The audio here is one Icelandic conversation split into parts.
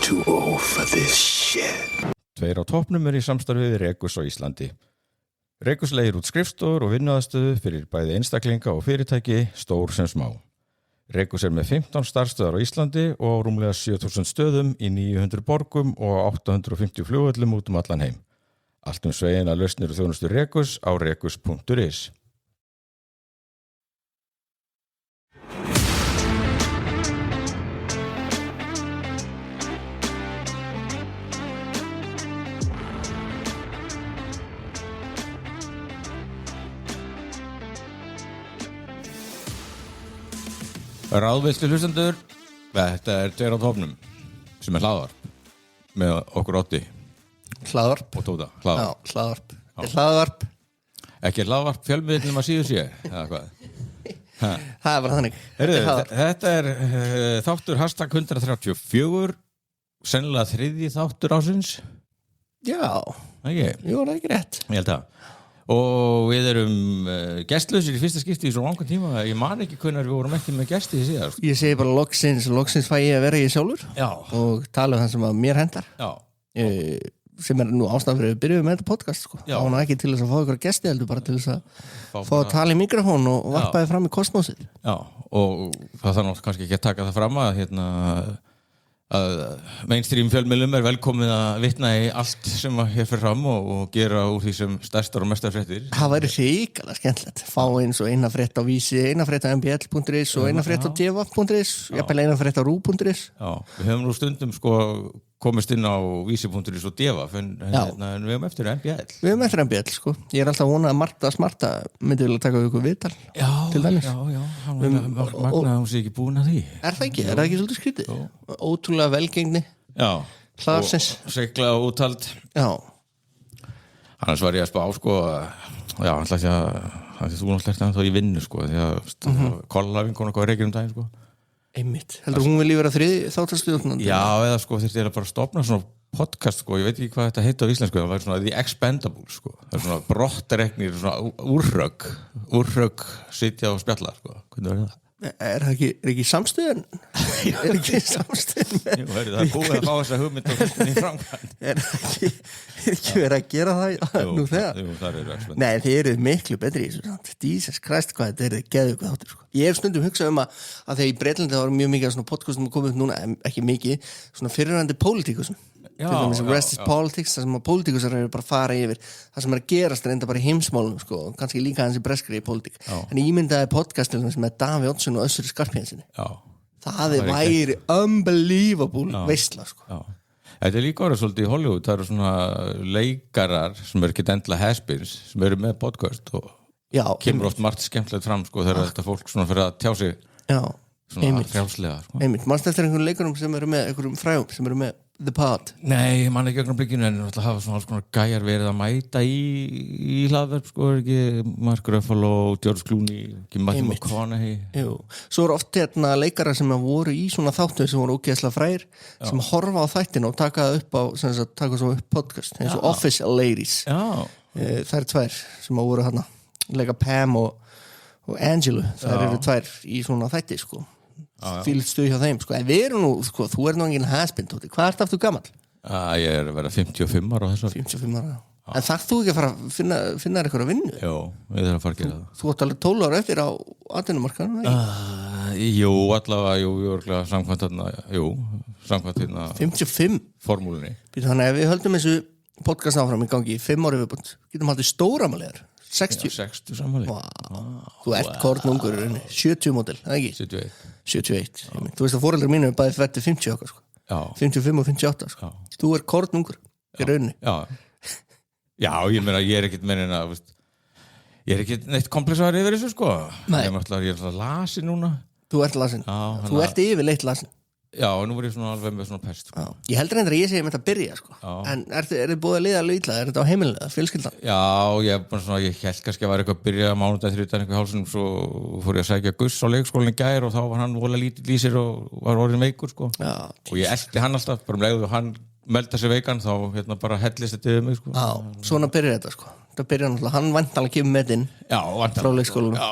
too old for this shit. Tveir á toppnum í samstarfi við Rekus á Íslandi. Rekus leigir út skrifstofur og vinnuaðstöðu fyrir bæði einstaklinga og fyrirtæki, stór sem smá. Rekus með 15 starfstöðar á Íslandi og rúmlega 7000 stöðum í 900 borgum og 850 flugvöllum út allan heim. Allt sveigina lausnir og þjónustu Rekus á rekus.is. Ráðveislu hlustendur, þetta Tveir á toppnum sem hlaðvarp með okkur Oddi. Hlaðvarp. Og Tóta. Hlaðvarp. Já, hlaðvarp. Hlaðvarp. Ekki hlaðvarp fjölmiðlum að síðu sé, eða hvað? Það bara þannig. Þetta þáttur hashtag 134, sennilega þriðji þáttur ásins. Já. Ekki? Jú, það ekki rétt. Ég held að. Og við erum gestlausir í fyrsta skipti í svo langan tíma. Ég man ekki hvenær við vorum ekki með gesti í síðast. Ég segi bara loksins fæ ég að vera ég sjálfur. Já. Og tala það sem að mér hendar. Já. Sem nú ástæðan fyrir að við byrjuðum með þetta podcast sko. Já. Án ekki til þess að fá ykkur gesti heldur bara til þess að fá að tala í mikrofón og varpaði fram í kosmósið. Já, og það þarf náttúrulega kannski ekki að taka það fram að að mainstream fjölmiðlum velkomið að vitna í allt sem að hér fer fram og gera úr því sem stærstar og mestar fréttir. Það væri hrikalega skemmtilegt. Fá eins og eina frétt á Vísi, eina frétt á mbl.is og eina frétt á deva.is, jafnvel eina frétt á rú.is. Já, við höfum nú stundum komist inn á vísi.is og deva en við höfum eftir MBL. Við höfum eftir MBL, sko. Ég alltaf vonað að Marta Smarta myndi vilja taka við ykkur viðtal til dæmis. Já, magnaði hún sé ekki búin að því. Er það ekki svolítið skrítið? Ótrúlega velgengni. Já. Hlaðarsins. Og segla og úthald. Já. Annars var ég að spá, já, hann ætla að þú náttúrulega þá í vinnu, því að kollavinkona hvað reykir daginn, Einmitt. Heldur hún vilja vera þriði þáttarstuðjóknandi? Já, eða þurfti ég bara að stofna svona podcast, ég veit ekki hvað þetta heitir á íslensku, það var svona The Expendables, það er svona brottreknir, svona úrrögg sitja og spjalla, hvernig var það? Er ekki samstöðin? Er ekki samstöðin? Jú, það er búið að fá þessa hugmynd og í framkvæmd. Er ekki verið að gera það nú þegar? Jú, það eru ekki. Nei, þið eru miklu betri í þessu. Jesus Christ, hvað þetta geðu hvað þáttur. Ég hef stundum hugsað að þegar í Bretlandi það var mjög mikið svona podcastum að koma upp núna, ekki mikið, svona fyrirrandi pólitíkusum. Til dæmis Rest is Politics, það sem að pólitíkusar eru bara að fara yfir það sem er að gerast reynda bara í heimsmálum kannski líka hans í breskri í pólitík en ímyndaði podcast með Daví Oddsson og Össuri Skarphéðinssyni það væri unbelievable veisla Þetta líka orðið svolítið í Hollywood, það eru svona leikarar sem eru ekki endilega has-beens sem eru með podcast og kemur oft margt skemmtilegt fram þegar þetta fólk svona fyrir að tjá sig svona frjálslega Einmitt, mannst eftir einhverjum leikarum sem eru með einhverjum frægum sem eru með The Pod Nei, mann ekki ögnum blikkinu en það hafa svona alls konar gæjar verið að mæta í hlaðverf ekki Mark Ruffalo, George Clooney ekki Matthew McConaughey Svo eru oft leikara sem voru í svona þáttum sem voru ógeðslega frægir sem horfa á þættina og taka það upp á taka svo upp podcast eins og Office Ladies Það eru tvær sem voru þarna leika Pam og Angela það eru tvær í svona þætti fílt stuð hjá þeim en við erum nú, þú nú enginn has-been Tóti, hvað ert aftur gamall? Ég er að vera 55 ára á þessu 55 ára, en þarf þú ekki að fara að finna þér eitthvað að vinnu? Jó, við þurfum að fara að gera það Þú átt alveg 12 ára eftir á atvinnumarkaðnum, Jú, allavega, samkvæmt 55? Formúlunni Þannig að við höldum þessu podcast áfram í gangi í 5 ári viðbúnd getum haldið stóramalegar 60 samanleik Þú ert kornungur 70 módel, eða ekki? 71 Þú veist að foreldrar mínu er bæði fættir 50 okkar 55 og 58 Þú ert kornungur í rauninni Já, ég meina ég er ekkert meina ég er ekkert neitt komplexar yfir þessu Ég er lasin núna Þú ert lasin, þú ert yfirleitt lasin Já, nú var ég svona alveg með svona pest Ég heldur reyndar að ég segi með þetta að byrja En er þið búið að liða illa? Er þetta á heimilega, fjölskyldan? Já, ég held kannski að var eitthvað að byrja mánudag þriðdag eitthvað hálsunum Svo fór ég að sækja Guss á leikskólinni í gær Og þá var hann vola lítill í sér og var orðin veikur Og ég elti hann alltaf bara leið og hann melda sér veikan Þá bara hellist þetta yfir mig Já, svona byrjar þetta Þetta byrjar náttúrulega, hann væntanlega kemur með inn frá leikskólanum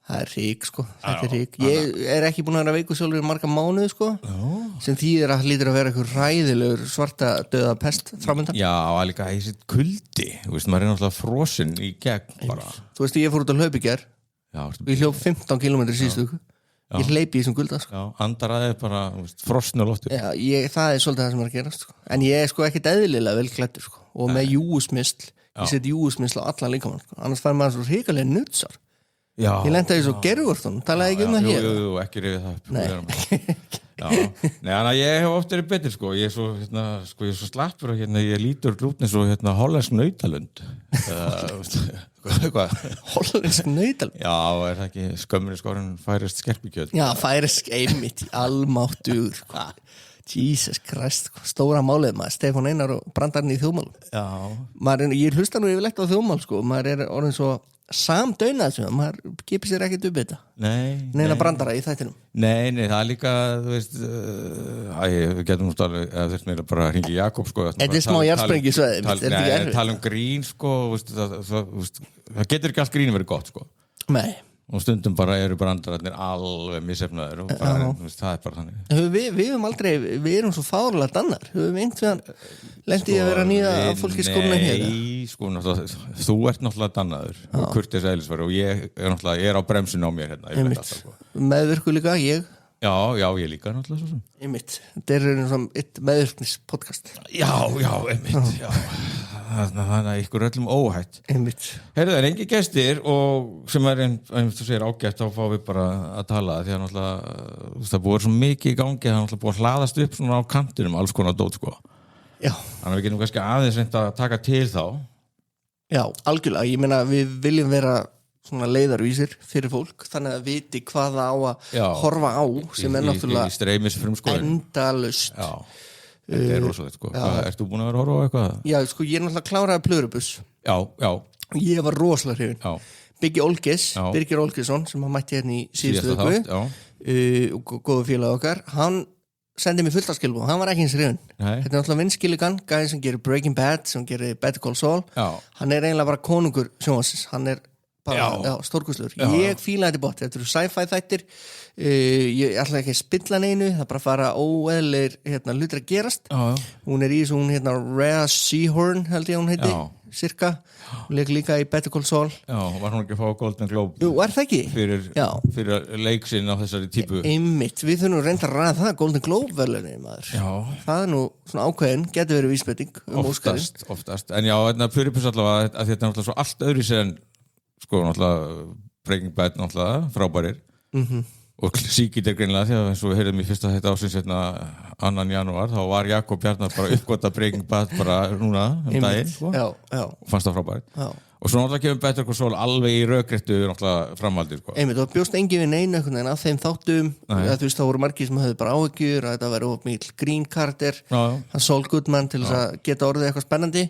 Það er rík sko, þetta er rík. Ég er ekki búin að vera veikur sjálfur í marga mánuði sko, sem þýðir að hlýtur að vera einhver hræðilegur svarta döða pest framöndan. Já, að líka í sitt kuldi, þú veist, maður er náttúrulega frosinn í gegn bara. Þú veist, ég fór út að hlaupa í gær, ég hljóp 15 km síðustu viku. Ég hleypi í þessum kulda sko. Já, andaraðið bara, frosnu loftur. Já, það er svolítið það sem er að gerast sko. En ég er sko ekkit eðlilega vel klæddur sko, og með júusmysl, ég set júusmysl á allan líkamann sko. Annars fær maður svo hrikalega nutsar. Já, ég lenti í svo gerðvörðun, talaði ekki um það hér. Jú, ekki rifið það. Nei, þannig að ég hef oft verið betur sko. Ég er svo slappur og ég lítur út eins og hollensk nautalund. Hvað? Hollensk nautalund? Já, er það ekki skömmur í skórinn færist skerpikjöld? Já, færist einmitt, almáttugur. Jesus Christ, stóra málið maður, Stefán Einar og brandarinn í þjóðmálum. Já. Ég hlusta nú yfirleitt á þjóðmál sko, maður er orðin svo samdaunað sem maður kipir sér ekkert upp þetta. Neina brandara í þættinum. Nei, það er líka, þú veist, við getum nú alveg, eða þurftum eiginlega bara að hringja í Jakob sko. Þetta er smá jarðsprengi sveið, er þetta ekki erfitt? Tala grín sko, það getur ekki allt grín verið gott sko. Nei. Og stundum bara eru brandararnir alveg missefnaður og bara, það er bara þannig. Við höfum aldrei, við erum svo fárlega dannar. Höfum einhvern lendi að vera nýja að fólki skóluna hér. Nei, sko, þú ert náttúrulega dannaður og kurteis eðlisfæri og ég er náttúrulega, ég er á bremsinu á mér hérna. Meðvirku líka, ég. Já, ég líka náttúrulega svo sem. Einmitt, þetta er eitt meðvirknis podcast. Já, einmitt, já. Þannig að ykkur öllum óhætt. Einmitt. Heyrðu, það er engi gestir og sem er þú segir ágætt, þá fáum við bara að tala því að náttúrulega það búið svo mikið í gangi, það er náttúrulega búið að hlaðast upp svona á kantinum, alls konar dót sko. Já. Þannig að við getum kannski aðeins reynt að taka til þá. Já, algjörlega, ég meina við viljum vera svona leiðarvísir fyrir fólk, þannig að viti hvað það á að horfa á sem er náttúrulega endalaust. Já. Þetta er rosalegt sko. Ert þú búin að vera að horfa á eitthvað? Já, sko, ég er náttúrulega kláraði Plöðrubuss. Já. Ég var rosalega hrifinn. Já. Biggi Olgis, Birgir Olgisson, sem hann mætti hérna í síðustu viku, og góðu félag okkar, hann sendi mér fullt af skilbúð, hann var ekki eins hrifinn. Þetta er náttúrulega Vince Gilligan, gæði sem gerir Breaking Bad, sem gerir Better Call Saul. Já. Hann er eiginlega bara konungur sjónvarpsins, hann er stórkostlegur. Ég fílaði þetta bort, þetta eru sci-fi þættir, ég ætla ekki að spilla neinu, það bara fara óeðlir hlutir að gerast. Hún er í þessu, Rhea Seehorn held ég hún heiti, cirka, hún leik líka í Better Call Saul. Já, var hún ekki að fá Golden Globe? Jú, er það ekki? Fyrir leiksinn á þessari típu. Einmitt, við þurfum reynda að ræða það, Golden Globe verðlaunir maður. Já. Það er nú svona ákveðin, getur verið vísbending Óskarinn. Oftast, en já, Plöðrubuss allavega, að þetta er náttúrulega svo allt öðru sér en sko, náttúrulega Breaking Bad náttúrulega, frábærir og síkilt greinlega því að eins og við heyrðum í fyrsta þetta ásins 2. janúar, þá var Jakob Bjarnar bara uppgötta Breaking Bad bara núna daginn, sko, og fannst það frábært. Og svo náttúrulega kemur Better Call Saul alveg í rökréttu náttúrulega framhaldið, sko. Einmitt, og bjóst engin við neinu einhvern veginn af þeim þáttum, þú veist, það voru margir sem höfðu bara áhyggjur að þetta væri of mikil green karakter, hann Saul Goodman til þess að geta orðið eitthvað spennandi,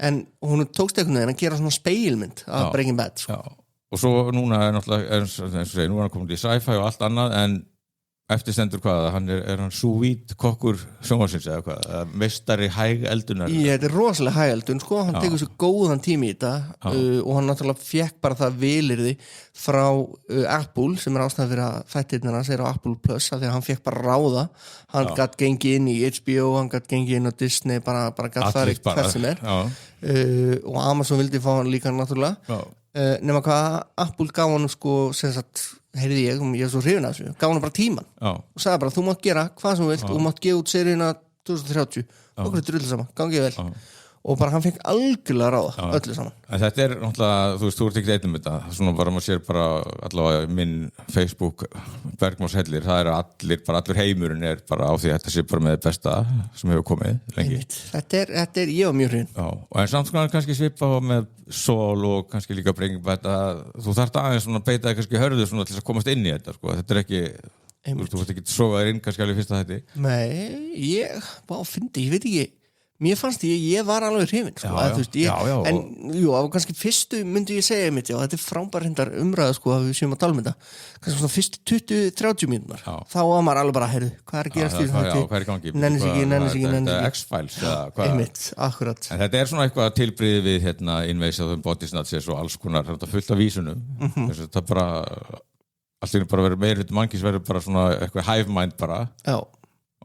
en hún tókst einhvern veginn að gera svona speilmynd af Breaking Bad, sko. Og svo núna er náttúrulega, eins og segir, nú er hann komið í sci-fi og allt annað, en eftirstendur hvað, er hann sous vide kokkur sjónvarpsins eða hvað, meistari hæg eldunar? Þetta er rosalega hæg eldun, sko, hann tekur svo góðan tími í þetta og hann náttúrulega fekk bara það vilirði frá Apple, sem er ástæðan fyrir að þættirnar hans er á Apple Plus, af því að hann fekk bara ráða, hann gatt gengið inn í HBO, hann gatt gengið inn á Disney, bara gatt farið hvert sem er, og Amazon vildi fá hann líka náttúrulega, nema hvað Apple gaf hann sko, sem sagt, heyrði ég er svo hrifin af þessu, gaf hann bara tíman og sagði bara, þú mátt gera hvað sem þú vilt og mátt gefa út seríuna 2030 okkur er drullu saman, gangið vel og bara hann fekk algjörlega ráða öllu saman. En þetta er náttúrulega, þú veist, þú ert ekki eitt þetta, svona bara maður sér bara allavega minn Facebook Bergmánshellir, það er allir, bara allur heimurinn er bara á því að þetta sé bara með besta sem hefur komið lengi. Þetta er ég og mjög hrifin. Já, og en samt skoðan kannski svipa með Saul og kannski líka Breaking Bad að þú þarft aðeins svona beita þig kannski hörðu svona til að komast inn í þetta, sko, þetta er ekki þú veist ekki sogaðir inn kannski alveg fyrsta þætti. Nei, ég veit ekki. Mér fannst ég var alveg hrifin, sko, þú veist, en jú, á kannski fyrstu myndi ég segja mitt, já, þetta er frábær hendar umræða, sko, að við séum að tala um þetta, kannski svona fyrstu 20-30 mínútur, þá var maður alveg bara, heyrðu, hvað er að gerast í þetta? Já, hvað er í gangi? Nennis ekki. Þetta er X-Files, eða hvað? Einmitt, akkurat. En þetta er svona eitthvað tilbrigði við, Invasive Body Snatchers og alls konar, þetta fullt af vísunum, þetta bara allt er bara verið meirhluti mannkins verður bara svona eitthvað hive mind bara Já,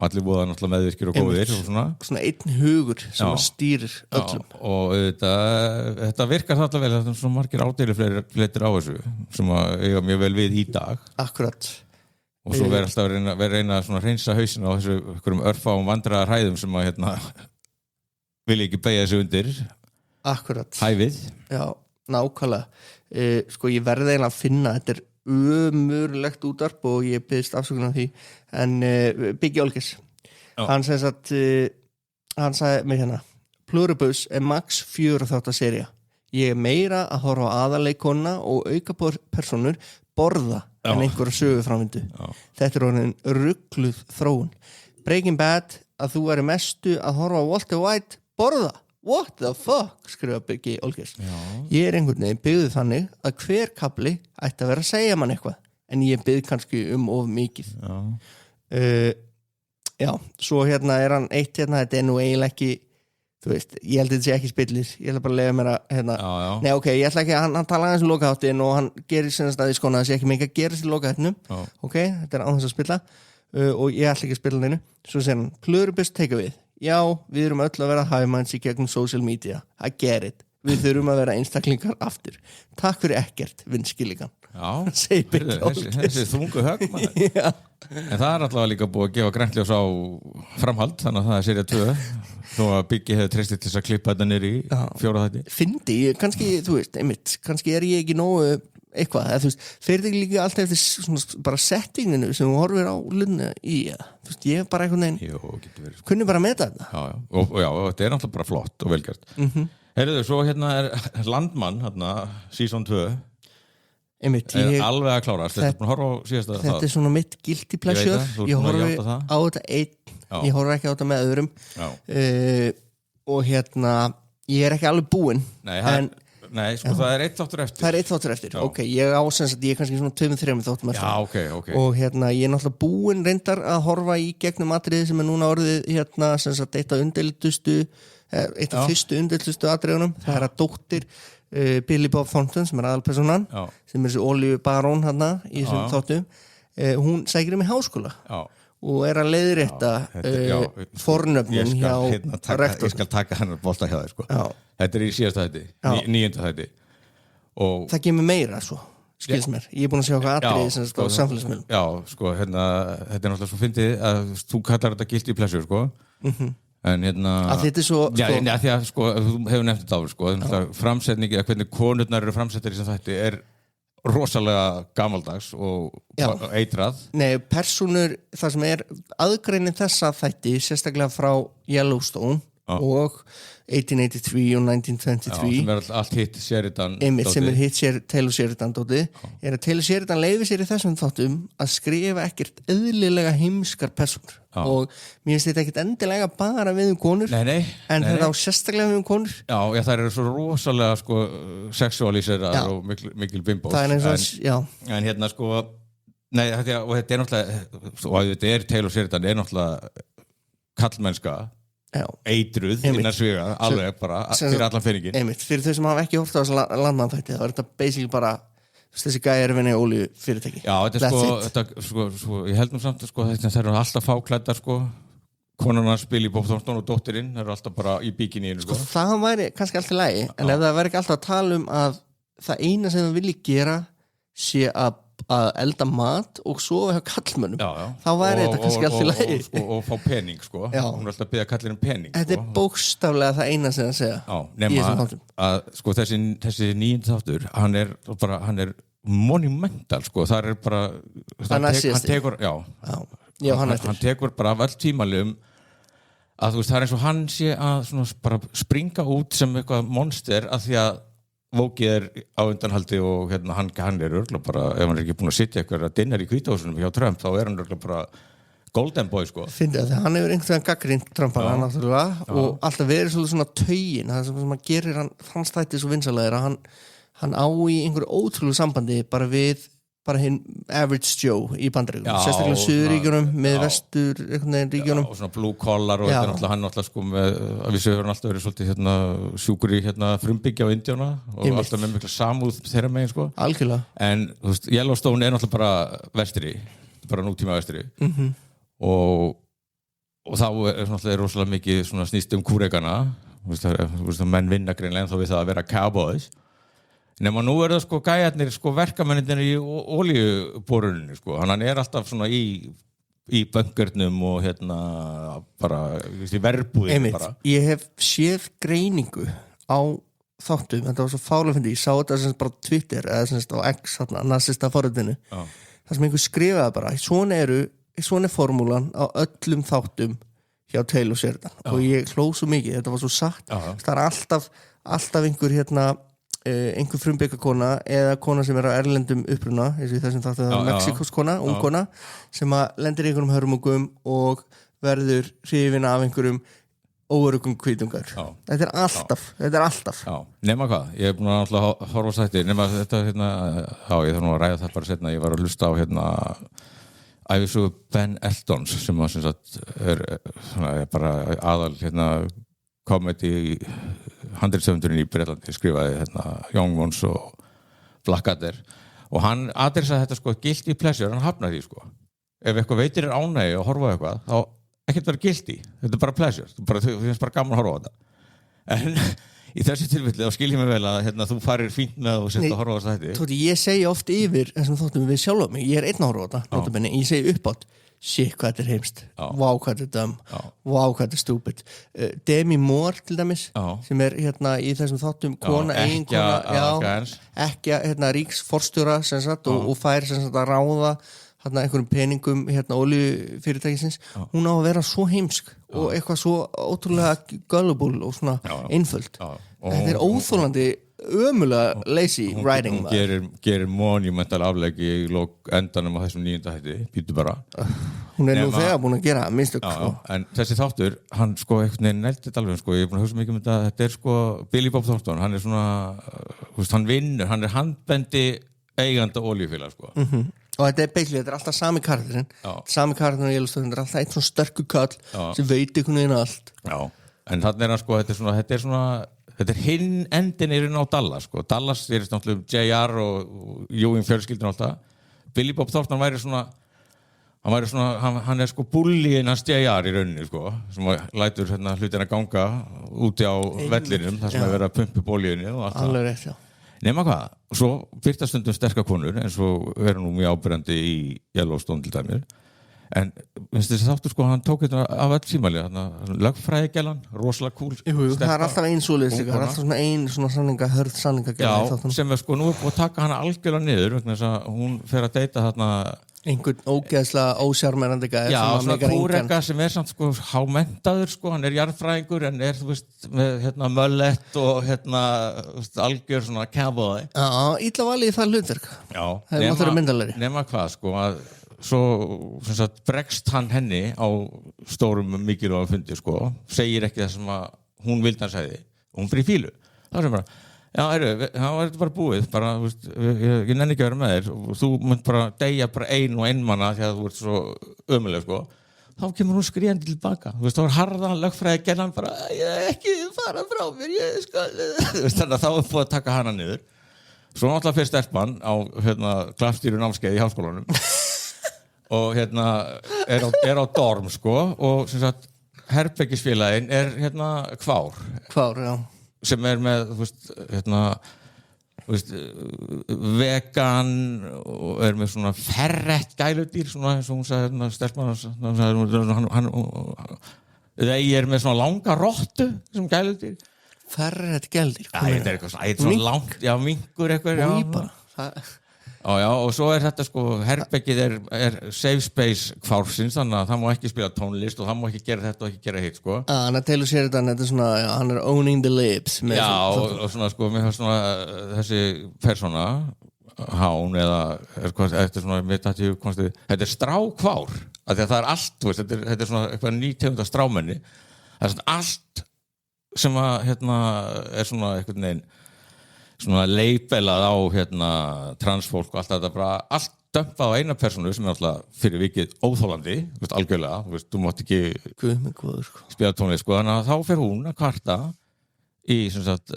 allir voða náttúrulega meðvirkir og góðir og svona einn hugur sem að stýrir öllum og þetta virkar það alltaf vel þetta er svona margir ádeilu á þessu sem að eiga mjög vel við í dag Akkurat og svo verður alltaf að reyna að hreinsa hausinn á þessu einhverjum örfáum vandræðar hæðum sem að vilja ekki beygja þessu undir Akkurat hæfið Já, nákvæmlega Sko ég verði eiginlega að finna þetta er ömurlegt útvarp og ég byggðist afsökunar því en Biggi Olgers hann hann sagði mér hérna Pluribus er max 4 þáttar sería ég er meira að horfa á aðaleikona og auka personur borða en einhverja söguframvindu þetta er orðin ruggluð þróun Breaking Bad að þú væri mestu að horfa á Walter White borða What the fuck, skrifa Biggi Olgers Ég er einhvern veginn byggðu þannig að hver kafli ætti að vera að segja mann eitthvað en ég byggð kannski of mikið Já, svo hérna er hann eitt hérna, þetta er nú eiginlega ekki þú veist, ég held að þetta sé ekki spillir ég ætla bara að lega mér að hérna Nei, ok, ég ætla ekki, hann tala aðeins um lokaháttin og hann gerir sinna staði skona að það sé ekki mikið að gera sér lokaháttinum ok, þetta er án þess að spilla og ég ætla ekki að spilla neinu svo segir hann, Pluribus teka við Já, við erum öll að vera hægmanns í gegnum social media. I get it. Við þurfum að vera einstaklingar aftur. Takk fyrir ekkert, vinskilíkan. Já, segir Biggi Olgers. Þessi þungu högg, maður. En það er alltaf líka búið að gefa græntljós á framhald, þannig að það er sería 2. Þó að Biggi hefði treystið til þess að klippa þetta niður í 4 þætti. Fyndi, kannski, þú veist, einmitt, kannski er ég ekki nógu eitthvað, eða þú veist, fyrir þig líka alltaf eftir svona bara settinginu sem þú horfir á lunna í, þú veist, ég er bara einhvern veginn kunni bara að meta þetta og þetta er náttúrulega bara flott og velgjart Heyrðu, svo hérna er Landmann season 2 einmitt, alveg að klárast, þetta er búin að horfa á síðasta þetta er svona mitt guilty pleasure ég horfi á þetta ég horfi ekki á þetta með öðrum og hérna ég er ekki alveg búinn Nei, sko það er 1 þáttur eftir Það er 1 þáttur eftir, ok, ég ásens að ég er kannski svona 2-3 þáttum eftir Já, ok og hérna, ég er náttúrulega búinn reyndar að horfa í gegnum atriði sem er núna orðið hérna, sem sagt, eitt af fyrstu undeldustu atriðunum það er að dóttir Billy Bob Thornton sem er aðalpersonan sem er þessi olíubarón hérna í þessum þáttum hún sækir í háskóla og er að leiðrétta fornöfnum hjá rektor Ég skal taka hennar bolta hjá þér sko. Þetta er í síðasta þætti, 9. þætti og það kemur meira svo, skils mér ég er búin að sjá hvað atriði á samfélagsmiðlum Já, sko, hérna, þetta er náttúrulega svo fyndið að þú kallar þetta guilty pleasure sko. En hérna að þetta er svo því að sko, þú hefur nefnt þetta á sko, framsetningi að hvernig konurnar eru framsettar í sem þætti er rosalega gamaldags og eitrað Nei, persónur, það sem er aðgreinin þessa þætti, sérstaklega frá Yellowstone og 1883 og 1923 sem er allt hitt Sheridan sem er hitt Taylor Sheridan dóti er að Taylor Sheridan leyfi sér í þessum þáttum að skrifa ekkert eðlilega heimskar persónur og mér finnst þetta ekkert endilega bara við konur en þetta á sérstaklega við konur Já, það eru svo rosalega sko, sexualíseraðar og mikil bimbós en hérna sko og þetta er náttúrulega og þetta er Taylor Sheridan er náttúrulega kallmennska eitruð innan sviga alveg bara fyrir allan fenningin einmitt, fyrir þau sem hafa ekki hort á þessu landmannþætti þá er þetta basically bara þessi gæði er vinni olíu fyrirtæki Já, þetta sko ég held samt sko, það eru alltaf fáklæddar sko konarnar Billy Bob Thornton og dóttirinn eru alltaf bara í bíkinni sko. Það væri kannski alltaf lægi en ef það væri ekki alltaf að tala að það eina sem það vilji gera sé að elda mat og sofa hjá kallmönnum þá væri þetta kannski alltaf lægi og fá pening sko hún er alltaf að biðja kallirinn pening Þetta er bókstaflega það eina sem það segja nema að sko þessi 9. þáttur hann er monumental sko það er bara hann tekur bara af öll tímalum að þú veist það er eins og hann sé að svona bara springa út sem eitthvað monster að því að Vókið er á undanhaldi og hérna, hann er örgulega bara, ef hann er ekki búin að sitja eitthvað að dinner í Hvítahúsunum hjá Trump, þá er hann örgulega bara golden boy, sko. Fyndið að hann hefur einhvern veginn gagnrýnt Trumpana, náttúrulega, og alltaf verið svona taugin, það sem hann gerir hans þætti svo vinsalegir að hann á í einhverju ótrúlegu sambandi bara við bara hinn average Joe í Bandaríkjunum, Já, sérstaklega Suðurríkjunum með já. vestur einhvern veginn ríkjunum og svona blue collar og Já. þetta er náttúrulega hann náttúrulega sko með að við sögur hann alltaf verið svolítið sjúkur í frumbyggja á Indíána og Einmitt. alltaf með mikla samúð þeirra megin sko algjörlega en þú veist, Yellowstone er náttúrulega bara vestri bara nútíma vestri og þá er náttúrulega rosalega mikið svona snýst kúrekana þú veist að menn vinna greinlega ennþá við það að vera cowboys nema nú það sko gæjarnir sko verkamennir í olíuborunni sko hann er alltaf svona í bunkernum og bara í verbúðinu bara ég hef séð greiningu á þáttum, þetta var svo fálega fyndi ég sá þetta sem bara á Twitter eða sem á X, þarna, nasista forritinu það sem einhver skrifaði bara svona er formúlan á öllum þáttum hjá Taylor Sheridan og ég hló svo mikið, þetta var svo satt það er alltaf einhver einhver frumbyggakona eða kona sem er á erlendum uppruna eins og í þessum þáttu það er Mexikoskona, ungkona sem að lendir í einhverjum hörmungum og verður hrifin af einhverjum óörugum hvítungar þetta er alltaf nema hvað, ég er búin að horfa á þetta nema þetta ég þarf nú að ræða það bara setna ég var að hlusta á ævisögu Ben Eltons sem er bara aðal komedi handriðsöfundurinn í Bretlandi skrifaði Young Ones og Blackadder og hann adressaði þetta sko guilty pleasure, hann hafnaði því sko ef eitthvað veitir ánægi að horfa á eitthvað þá ekkert vera guilty, þetta er bara pleasure þú finnst bara gaman að horfa á þetta en í þessu tilfelli þá skil ég mig vel að þú farir fínt með og setja að horfa á þetta Tóti, ég segi oft yfir þessum þáttum við sjálfa mig, ég er einn að horfa á þetta en ég segi uppátt shit, hvað þetta er heimst, vá hvað þetta er dumb vá hvað þetta er stupid Demi Moore til dæmis sem er í þessum þáttum kona, eiginkona ekki ríksforstjóra og fær að ráða einhverjum peningum olíufyrirtækisins hún á að vera svo heimsk og eitthvað svo ótrúlega gullible og svona einföld þetta er óþolandi ömulega lazy writing gerir monumental afleggi í endanum á þessum 9. hætti býtu bara hún er nú þegar búin að gera mistök en þessi þáttur, hann sko einhvern veginn neldi þetta alveg sko, ég er búin að hugsa mikið þetta er sko Billy Bob Thornton, hann er svona hann vinnur, hann er handbendi eiganda olíufélag sko og þetta er alltaf sami karakterinn sami karakterinn í Yellowstone, þetta er alltaf einn svona sterkur kall sem veit einhvern veginn allt en þannig er hann sko, þetta er hinn endin er inn á Dallas sko. Dallas er náttúrulega J.R. og Ewing fjölskyldun alltaf Billy Bob Thornton hann er sko bullíinn hans J.R. í rauninni sko, sem lætur hlutina ganga úti á vellinum þar sem er verið að pumpa olíunni og allt alveg rétt, nema hvað, og svo byrta stundum sterkar konur eins og verður nú mjög ábyrjandi í Yellowstone til dæmis en þessi þáttur sko, hann tók þetta af öll símæli lögfræðigælan, rosalega cool það er alltaf ein svoleiðis það er alltaf svona ein hörð sanningagæla sem er sko nú búið að taka hana algjörlega niður vegna þess að hún fer að deyta einhvern ógeðslega ósjarmerandi gæði svona kúreka sem er samt sko hámentaður sko, hann er jarðfræðingur en er þú veist með möllett og algjör svona cowboy illa valið það hlutverk nema hvað sko að svo bregst hann henni á stórum mikilvægum fundi sko, segir ekki það sem að hún vildi hann segði og hún fyrir fílu þá er bara það var þetta bara búið bara, veist, ég nenni ekki að vera með þér og þú munt bara deyja bara ein og einmanna því að þú ert svo ömuleg sko. Þá kemur hún skriðandi tilbaka þú veist, þá var harðan lögfræði gennan bara ég ekki fara frá mér ég skal þannig að þá er búið að taka hana niður svo náttúrulega fyrst stelpan á klappstýru námskeið í háskólanum og er á dorm sko og sem sagt herbergisfélaginn er Kvár, já sem er með þú veist, vegan og er með svona ferrett gæludýr svona eins og hún sagði stelpan hann er með svona langa rottu sem gæludýr ferrett gæludýr þetta er eitthvað svona langt minkur eitthvað og svo er þetta sko herbergið er safe space Kvársins þannig að það má ekki spila tónlist og það má ekki gera þetta og ekki gera hitt sko hann er Taylor Sheridan, þetta er svona hann er owning the libs og svona sko mér svona þessi persóna Hán eða þetta er svona þetta er strákvár af því að það er allt veist, þetta er svona eitthvað nýtegunda strámenni það er svona allt sem að er svona einhvern veginn svona leipelað á transfólk og allt þetta bara allt dömpað á eina persónu sem alltaf fyrir vikið óþólandi, algjörlega þú mátt ekki spila tónlist þannig að þá fer hún að kvarta í sem sagt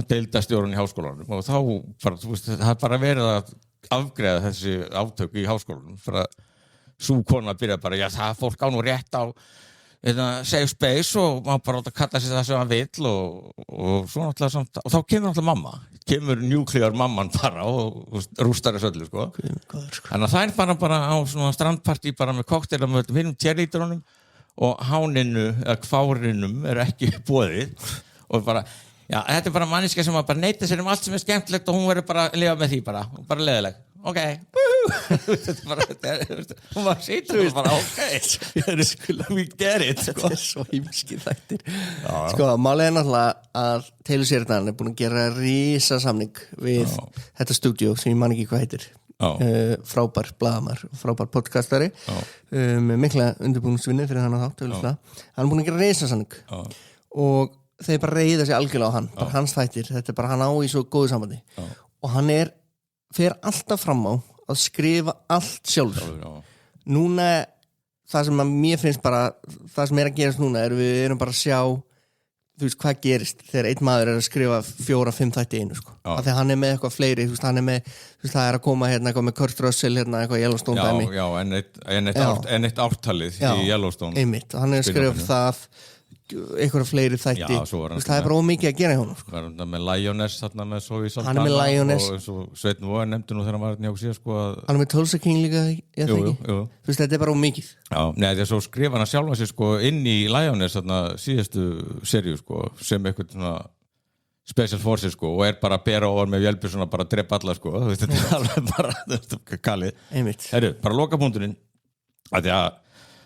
deildastjórinn í háskólanum og þá bara, það bara verið að afgreiða þessi átök í háskólanum fyrir að sú kona byrja bara, já það fólk á nú rétt á safe space og maður bara átt að kalla sér það sem hann vill og svo náttúrulega samt og þá kemur náttúrulega kemur nuclear mamman bara og rústar þessu öllu þannig að það bara á svona strandpartí bara með kokteila með hinnum cheerleaderunum og háninu eða kvárinum ekki boðið og bara, já þetta bara manneskja sem bara neita sér allt sem skemmtilegt og hún verður bara að lifa með því bara leðileg ok, þetta bara hún var sýtur og bara ok we get it þetta svo hýmskir þættir málið náttúrulega að Taylor Sheridan búin að gera risasamning við þetta stúdíó sem ég man ekki hvað heitir frábær blaðamar frábær podcastari með mikla undirbúningsvinni fyrir hann að þátt hann búin að gera risasamning og þeir bara reyða sig algjörlega á hann bara hans þættir, þetta bara hann á í svo góðu sambandi og hann fer alltaf fram á að skrifa allt sjálfur núna það sem að mér finnst bara það sem að gerast núna við erum bara að sjá þú veist hvað gerist þegar einn maður að skrifa 4-5 þætti einu af því hann með eitthvað fleiri hann með það að koma eitthvað með Kurt Russell eitthvað Yellowstone dæmi en eitt ártalið í Yellowstone einmitt, hann skrifað það einhverja fleiri þætti það bara ómikið að gera hjá honum með Lioness þarna með Zoe Saldana hann með Lioness og Sveinn Vóar nefndi nú þegar hann var hérna hjá sér hann með Tulsa King líka þetta bara ómikið því að svo skrifa hann sjálfa sér inn í Lioness þarna síðustu seríu sem eitthvað svona Special Forces og bara að bera ofar með vélbyr svona bara að drepa alla þetta er alveg bara kallið bara loka punkturinn að því að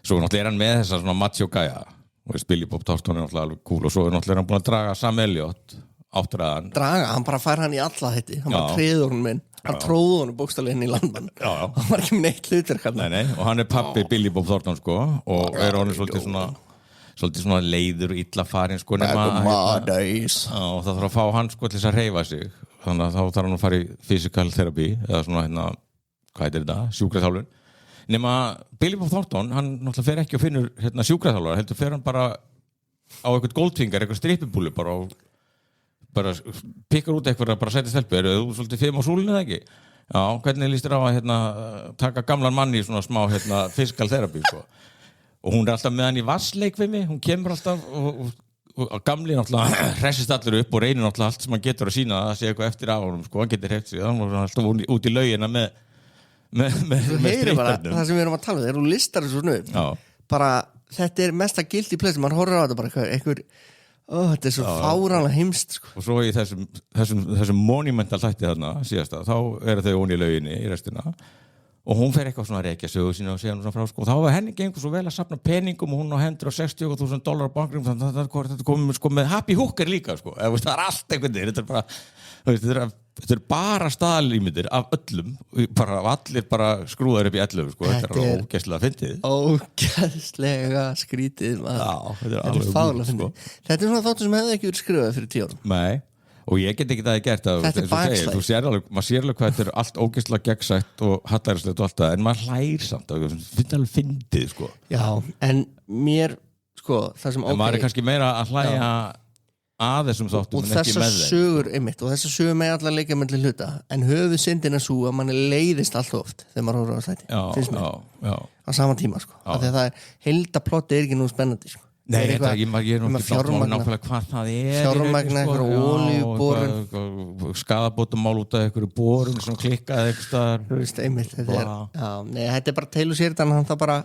svo náttúrulega hann með þessa svona macho gæja og Billy Bob Thornton náttúrulega alveg cool og svo náttúrulega hann búin að draga Sam Elliott áttræðan hann bara fær hann í alla þetta hann bara treður hún minn hann tróði hann bókstaflega inn í landmann hann var ekki með neitt hlutur og hann pappi Billy Bob Thornton og hann svolítið svona leiður og illa farin og það þarf að fá hann til þess að hreyfa sig þannig að þá þarf hann að fara í physical therapy eða svona hvað heitir þetta, sjúkraþjálfun nema Billy Bob Thornton, hann náttúrulega fer ekki og finnur sjúkraþjálfara, heldur fer hann bara á eitthvað Goldfinger, eitthvað strippibúlu bara pikkar út eitthvað bara setja stelpu, eru þú svolítið 5 á súlinu eða ekki? Já, hvernig líst þér á að taka gamlan mann í svona smá physical therapy og hún alltaf með hann í vassleik við mig, hún kemur alltaf og gamli náttúrulega hressist allir upp og reynir náttúrulega allt sem hann getur að sína að sé eitthvað eftir á honum, hann getur hreift sig, hann var alltaf út í laugina með bara, það sem við erum að tala þegar þú listar þessu svona bara þetta er mesta guilty pleasure mann horfir á þetta bara eitthvað þetta er svo fáránlega heimst og svo í þessum monumental þætti þarna síðasta þá eru þau onni í lauginni í restina og hún fer eitthvað svona að rekja sögu sína og segja hún svona frá og þá var henni gengur svo vel að safna peningum og hún á hendur á $60,000 á bankrum þannig að þetta komið með happy hooker líka það er allt einhvern veginn þetta er bara staðalímyndir af öllum allir bara skrúðar upp í 11 þetta er ógeðslega fyndið ógeðslega skrítið þetta er fáránlega fyndið þetta er svona þáttur sem hefði ekki verið skrifað fyrir 10 árum nei og ég get ekki það gert að maður sér alveg hvað þetta er allt ógeðslega gegnsætt og hallærislegt og allt það en maður hlær samt það finnst alveg fyndið já en mér það sem en maður er kannski meira að hlæja að þessum þáttum og þessar sögur einmitt og þessar sögur með allar leikja mellir hluta en höfuð syndina svo að manni leiðist allt oft þegar maður horfir á þætti finnst mér á sama tíma af því að það er heildaplotti er ekki nú spennandi nei, ég er náttúrulega hvað það er fjármagna eitthvað olíuborun skaðabótamál út af eitthvað borun sem klikkaði eitthvað þú veist einmitt þetta er bara Taylor Sheridan hann það bara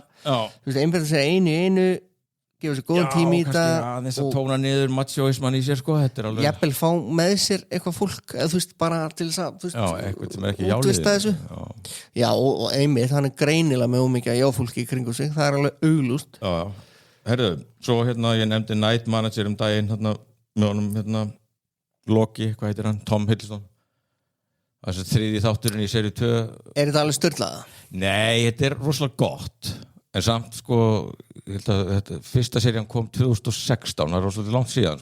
einbært að segja einu gefa sér góðan tími í þetta þess að tóna niður machoisman í sér jafnvel fá með sér eitthvað fólk eða þú veist bara til þess að eitthvað sem er ekki jálið já og einmitt hann er greinilega með ómikið jáfólki í kringu sig það er alveg auglúst herru, svo ég nefndi Night Manager daginn með honum Loki, hvað heitir hann, Tom Hiddleston þessi þriði þátturinn í seríu 2 er þetta alveg störtlaða? Nei, þetta er rosalega gott en samt ég held að fyrsta serían kom 2016 það er rosalega langt síðan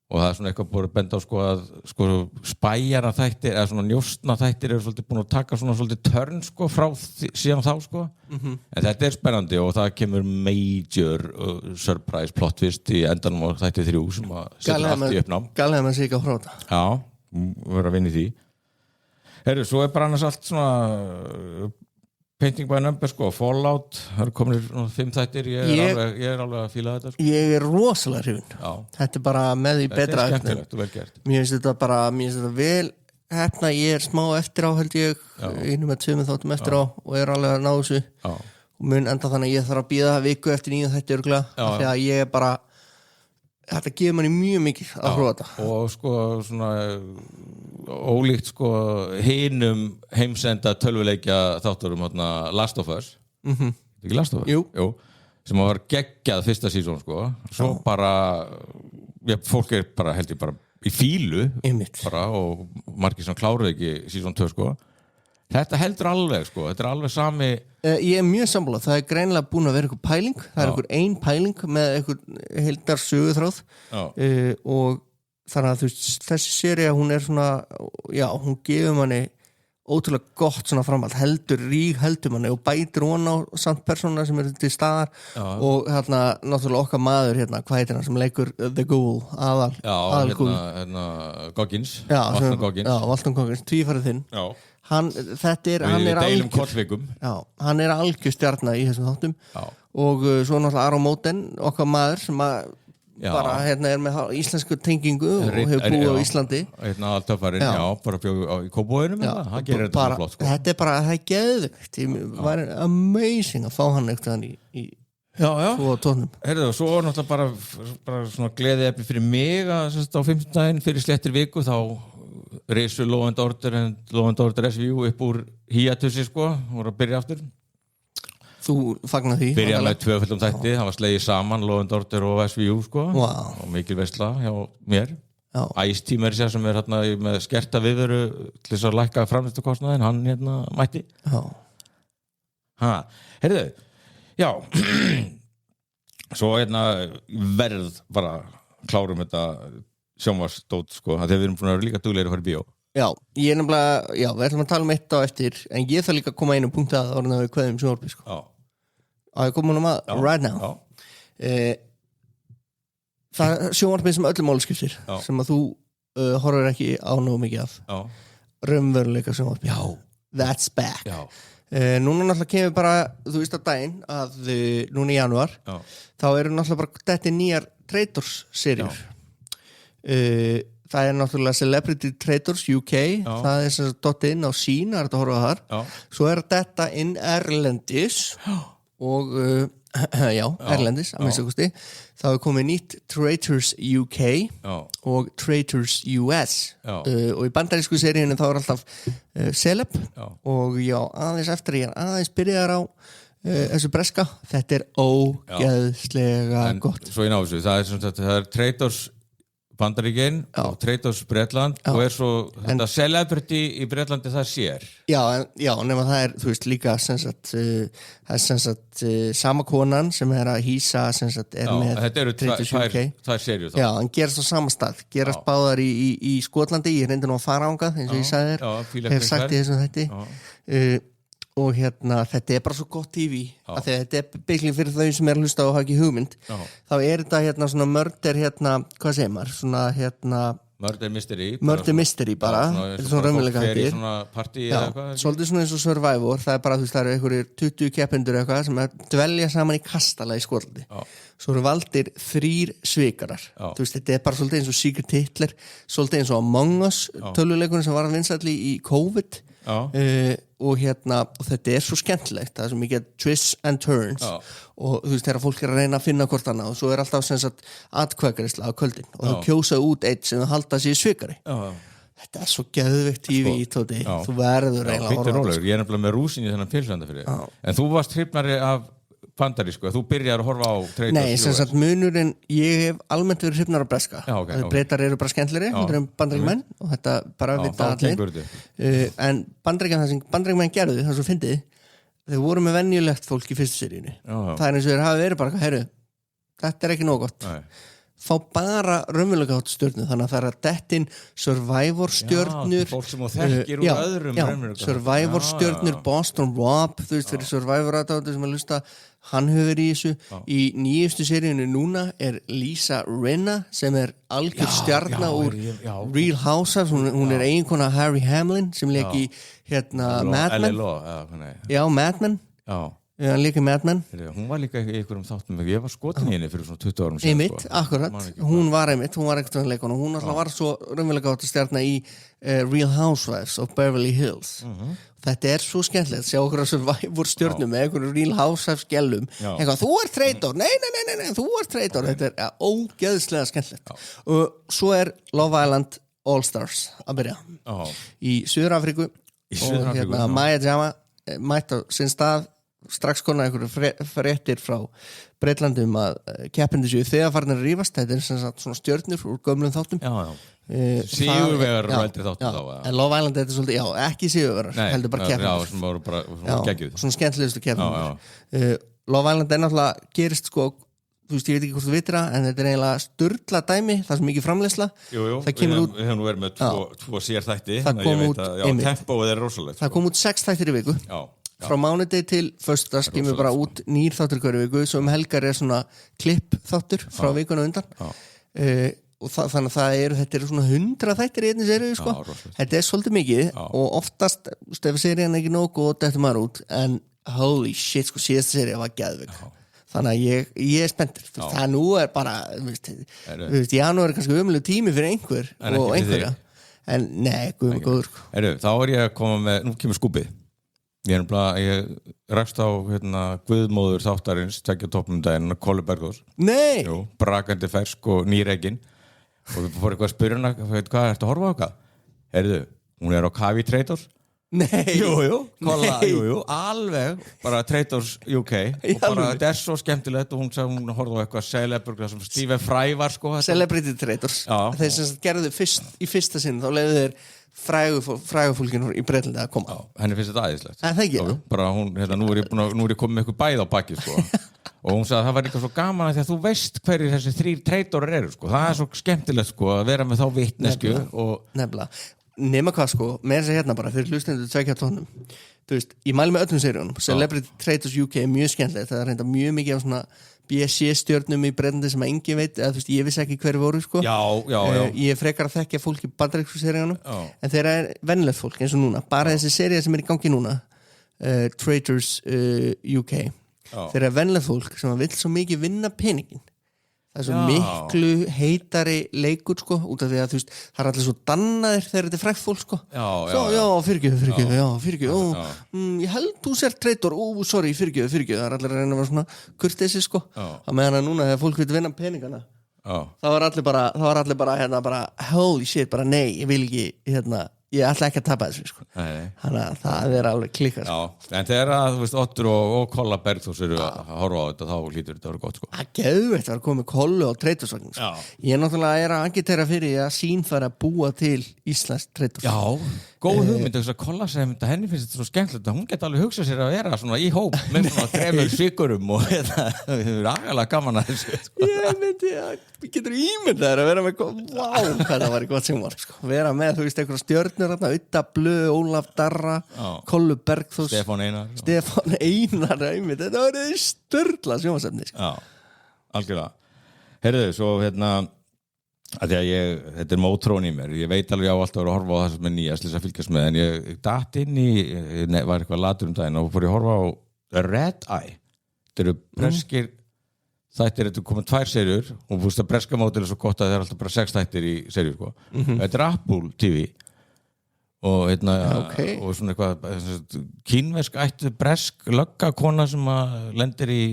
og það svona eitthvað búið að benda á sko að sko spæjara þættir eða svona njóstna þættir eru svolítið búin að taka svona svolítið törn sko frá síðan þá sko en þetta spennandi og það kemur major surprise plot twist í endanum á þætti 3 sem að setja allt í uppnám. Galið að maður sé ekki að hróta. Já, verður að vinna í því. Heyrðu, svo bara annars allt svona Painting by Numbers sko, Fallout, það eru komin 5 þættir, ég er alveg að fíla þetta sko. Ég er rosalega hrifinn. Þetta bara með því betra. Þetta skemmtilegt og vel gert. Mér finnst þetta vel hefna, ég er smá eftir á held ég, einum með 2 þáttum eftir á og er alveg að ná þessu. Og mun enda þannig að ég þarf að bíða viku eftir 9 þætti örugglega, því að ég er bara þetta gefur manni mjög mikið að prófa þetta. Og sko svona ólíkt sko hinum heimsenda tölvuleikja þátturum Last of Us ekki Last of Us? Jú. Sem var geggjað fyrsta sísón sko svo bara fólk er bara held ég bara í fílu bara, og margir sem kláruðu ekki sísón 2 sko þetta heldur alveg sko, þetta er alveg sami ég er mjög sammála, það er greinilega búin að vera einhver pæling, það er einhver ein pæling með einhver heildar söguþráð og þannig að þú veist, þessi sería hún er svona, hún gefur manni ótrúlega gott svona framhald heldur manni og bætir hún á samt persóna sem eru til staðar og hérna náttúrulega okkar maður hérna, hvað heitir hann sem leikur The Ghoul aðal Goggins Walton Goggins, tvífarið þinn hann er algjör stjarna í þessum þáttum og svo náttúrulega Aron Móten okkar maður sem að bara hérna er með íslensku tengingu og hefur búið á Íslandi hérna töffarinn, bara bjóð í Kópavoginum það gerir þetta flott sko þetta er bara, það er geðveikt það var amazing að fá hann eitthvað í svo tónum Heyrðu, svo náttúrulega bara svona gleðiefni fyrir mig að á 15. daginn fyrir sléttir viku þá risu Law and Order SVU upp úr híatusi sko, voru að byrja aftur Þú fagnar því? Byrjaði með 2 þætti, það var slegið saman Law and Order og SVU sko og mikil veisla hjá mér Ice-T sem er hérna með skerta viðveru til þess að lækka framleiðslukostnaðinn, hann hérna mætti Heyrðu, já svo hérna verð bara klárum þetta sjónvarsdót sko, þegar við erum búin að vera líka duglegir að fara í bíó Já, ég er nefnilega, við ætlum að tala eitt á eftir en ég þarf líka að koma einum punkt að orðina við kveðum sjónvarpi sko að ég koma honum að right now það er sjónvarpi sem öllum máli skiptir sem að þú horfir ekki á nógu mikið af raunveruleika sjónvarpi that's back núna náttúrulega kemur bara þú veist á daginn að núna í janúar þá eru náttúrulega bara þetta nýjar Traitors-seríur það er náttúrulega Celebrity Traitors UK það er sem sagt inn á sín það er þetta að horfa þar svo er þetta inn erlendis og erlendis að minnsta kosti þá er komið nýtt Traitors UK og Traitors US og í bandarísku seríunni þá er alltaf Celeb og aðeins eftir ég aðeins byrjaðar á þessu breska þetta er ógeðslega gott Svo ég ná þessu, það er Traitors Bandaríkin og Traitors Bretland og er svo þetta Celebrity í Bretlandi það sér Já, nema það er þú veist líka það er sem sagt sama konan sem er að hýsa sem sagt er með þetta eru tvær seríur þá Já, hann gerast á sama stað gerast báðar í Skotlandi ég reyndi nú að fara ángað eins og ég sagði þér hef sagt í þessum þætti og hérna, þetta er bara svo gott TV að þetta er byggling fyrir þau sem er að hlusta og hafa ekki hugmynd þá er þetta hérna svona murder hérna, hvað segir maður svona hérna Murder mystery bara þetta er svona raunveruleika hættir svolítið svona eins og Survivor það er bara, þú veist, það eru einhverjir 20 keppendur eitthvað sem að dvelja saman í kastala í Skotlandi svo eru valdir 3 svikarar þú veist, þetta er bara svolítið eins og Secret Hitler svolítið eins og Among Us tölvuleikurinn sem var að vinsælli í COVID og hérna og þetta er svo skemmtilegt það er svo mikið twists and turns og þú veist þegar fólk er að reyna að finna hvort annað og svo er alltaf sem sagt atkvæðgreiðsla á kvöldin og þau kjósa út eitt sem þau halda sig svikari þetta er svo geðveikt TV Tóti þú verður eiginlega að horfa ég er nefnilega með rúsin í þennan pilsanda fyrir en þú varst hrifnari af bandarísku, þú byrjar að horfa á Traitors Nei, sem sagt munurinn ég hef almennt verið hrifnar af breska Bretar eru bara skemmtleri, þetta eru bandaríkmenn og þetta bara vita allir en bandaríkmenn gerðu það svo fyndið, þeir voru með venjulegt fólk í fyrstu seríunni það er eins og þeir hafa verið bara, heyrðu þetta er ekki nóg gott fá bara raunverulega stjörnur, þannig að það að dettin Survivor stjörnur fólk sem þú þekkir úr öðrum raunveruleika. Survivor stjörnur, Boston Rob þú veist, fyrir Survivor aðdáendur sem að hlusta hann hefur verið í þessu í nýjustu seríunni núna Lisa Rinna sem algjör stjarna úr Real Housewives, hún eiginkona Harry Hamlin sem lék í Mad Men Mad Men hann lék í Mad Men hún var líka í einhverjum þáttum ég var skotin í henni fyrir svona 20 árum einmitt, akkurat, hún var einhvern leikon og hún alltaf var svo raunverulega gátt stjarna í Real Housewives of Beverly Hills þetta svo skemmtilegt, sjá okkur að Survivor stjörnum með einhverjum Real Housewives gælum eitthvað, þú traitor, nei, þú traitor þetta ógeðslega skemmtilegt og svo Love Island All Stars að byrja í Suður-Afríku og Maya Jama mætt á sinn stað strax konar einhverju fréttir frá Breitlandi að keppendur séu þegar farnir að rífast þetta sem sagt svona stjörnur úr gömlum þáttum sigurvegarar og eldri þáttum þá en Love Island þetta svolítið, ekki sigurvegarar heldur bara keppendur sem voru bara svona skemmtilegustu keppendur Love Island náttúrulega gerist sko þú veist, ég veit ekki hvort þú vitir það en þetta eiginlega sturla dæmi, það sem mikið framleiðsla það kemur út við höfum verið með tvo sérþætti það kom út tempóið rosalegt það kom út 6 þættir í viku frá mánudegi til föstudags kemur bara út nýr þáttur hverju viku svo helgar svona klipp þáttur frá vikuna undan og þannig að þetta svona 100 þættir í einni seríu sko. Þetta svolítið mikið og oftast ef serían ekki nóg góð þetta maður út en holy shit sko síðasta seríu var geðvik þannig að ég spenntur það nú bara janúar kannski ömulegu tími fyrir einhver og einhverja en nei, góður þá ég að koma með, nú kemur skúpið ég rakst á guðmóður þáttarins tekja toppnum daginn Kollu Bergþórs brakandi fersk og nýregin og við fórum eitthvað að spyrja hana hvað ertu að horfa á eitthvað? Hún á kafi í Traitors Nei Kolla, alveg bara Traitors UK og bara þetta svo skemmtilegt og hún horfði á eitthvað Celebrity sem Stephen Fry var sko Celebrity Traitors þeir sem gerðu í fyrsta sinn þá leiðu þeir frægufólkinu í Breitlandi að koma henni finnst þetta æðislegt það ekki bara hún, nú er ég komið með eitthvað bæð á baki sko. og hún sagði að það var líka svo gaman að því að þú veist hverju þessi 3 Traitorar eru sko. það svo skemmtilegt sko, að vera með þá vitnesku nefnilega nema hvað sko, með þess að bara fyrir hlustendur 2 tónum þú veist, ég mæli með öllum seríunum Celebrity Traitors UK mjög skemmtilegt það reynda mjög mikið á svona BSC-stjörnum í Breitlandi sem engin veit eða þú veist, ég vissi ekki hverju voru sko ég frekar að þekkja fólk í bandarísku seríunum en þeirra venjulegt fólk eins og núna bara þessi sería sem í gangi núna Traitors UK þeirra venjulegt fólk sem vill svo mikið vinna peningin það svo miklu heitari leikur sko, út af því að þú veist það allir svo dannaðir þegar þetta frægt fólk sko fyrirgjöf ég held þú sér Traitor sorry, fyrirgjöf, það allir að reyna að vera svona kurteisi sko, að meðan að núna þegar fólk vil vinna peningana það var allir bara holy shit, bara nei, ég vil ekki ég ætla ekki að tapa þessu sko. Þannig að það alveg klikkar sko. En þegar að þú veist Oddur og Kolla Bergþórs eru að horfa á þetta þá hlýtur þetta að vera gott sko. Það geðveikt að koma með Kollu og Traitorsvagn sko. Ég náttúrulega að agitera fyrir að sín fara að búa til Íslands Traitors góð hugmynd þess að Kolla sem henni finnst þetta svo skemmtilegt að hún geti alveg hugsað sér að vera svona í hóp með svona 3 sykurum og það er agalega gaman að þessu sko. Ég myndi að getur ímyndaður að vera með hvað það var í gott sem var sko. Vera með, þú veist, einhverja stjörnur Utta Blö, Ólaf Darra Kollu Bergþórs Stefán Einar þetta var störla sjónvarpsefni sko. Algjörlega heyrðu, svo að því að þetta mótrón í mér ég veit alveg á alltaf að horfa á það sem er nýjast til þess að fylgjast með en ég datt inn í var eitthvað latur daginn og fór ég að horfa á Red Eye þetta eru breskir þættir, þetta komið 2 seríur og þú veist að breska mótil svo gott að það alltaf bara 6 þættir í seríu sko. Þetta Apple TV og og svona eitthvað kínversk ættu bresk löggakona sem að lendir í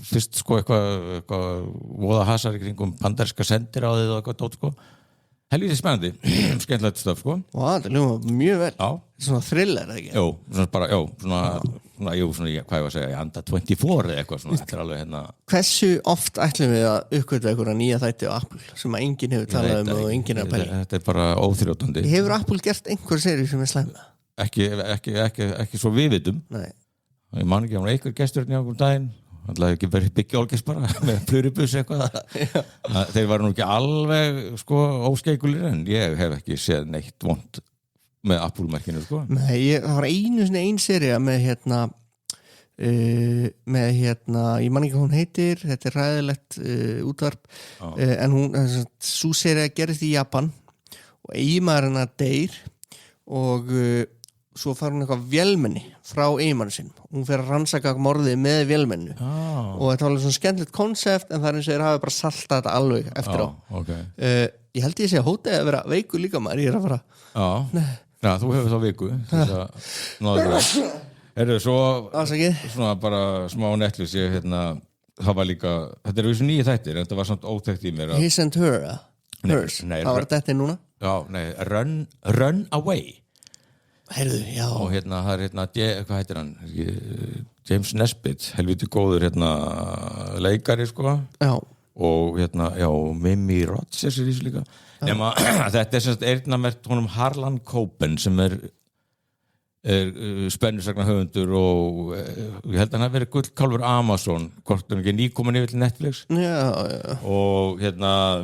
fyrst sko eitthvað voða hasar í kringum bandaríska sendiráðið og eitthvað dót sko helvítið spennandi, skemmtilegt stöf sko það ljóma mjög vel svona thriller eða ekki? Svona, hvað ég var að segja, anda 24 eða eitthvað svona, þetta alveg Hversu oft ætlum við að uppgötva einhverja nýja þætti á Apple sem að enginn hefur talað og enginn er að pæla Þetta bara óþrjótandi Hefur Apple gert einhver seríu sem er slæma? Ekki svo við vitum Nei Ég man ekki, hann var einhver gestur hérna á einhverjum daginn alltaf ekki verið byggja Olgers bara með pluribus eitthvað þeir var nú ekki alveg sko óskeikulir en ég hef ekki séð neitt vont með Apple-merkinu sko. Nei, það var ein sería með ég man ekki hvað hún heitir, þetta ræðilegt útvarp en hún, sú sería gerist í Japan og eiginmaður hennar deyr og svo fær hún eitthvað vélmenni frá eiginmanni sinn hún fer að rannsaka morðið með vélmennu og þetta var alveg svona skemmtilegt konsept en það er eins og þeir hafa bara saltað þetta alveg eftir á ég held ég sé að hóta að vera veiku líka maður ég er að fara Já, þú hefur þá viku Herðu, svo svona bara smá Netflix ég, það var líka þetta er þessu nýju þættir en þetta var samt óþekkt í mér His and Her Hers, það var þetta núna Já, nei, Run Away Heyrðu, já og það er hvað heitir hann James Nesbitt, helviti góður leikari sko já. Og Mimi Rogers er þessu líka nema þetta er semst eyrnamert honum Harlan Coben sem er spennusagna höfundur og ég held að hann hafi verið gullkálfur Amazon hvort hann ekki nýkomin yfir til Netflix já. Og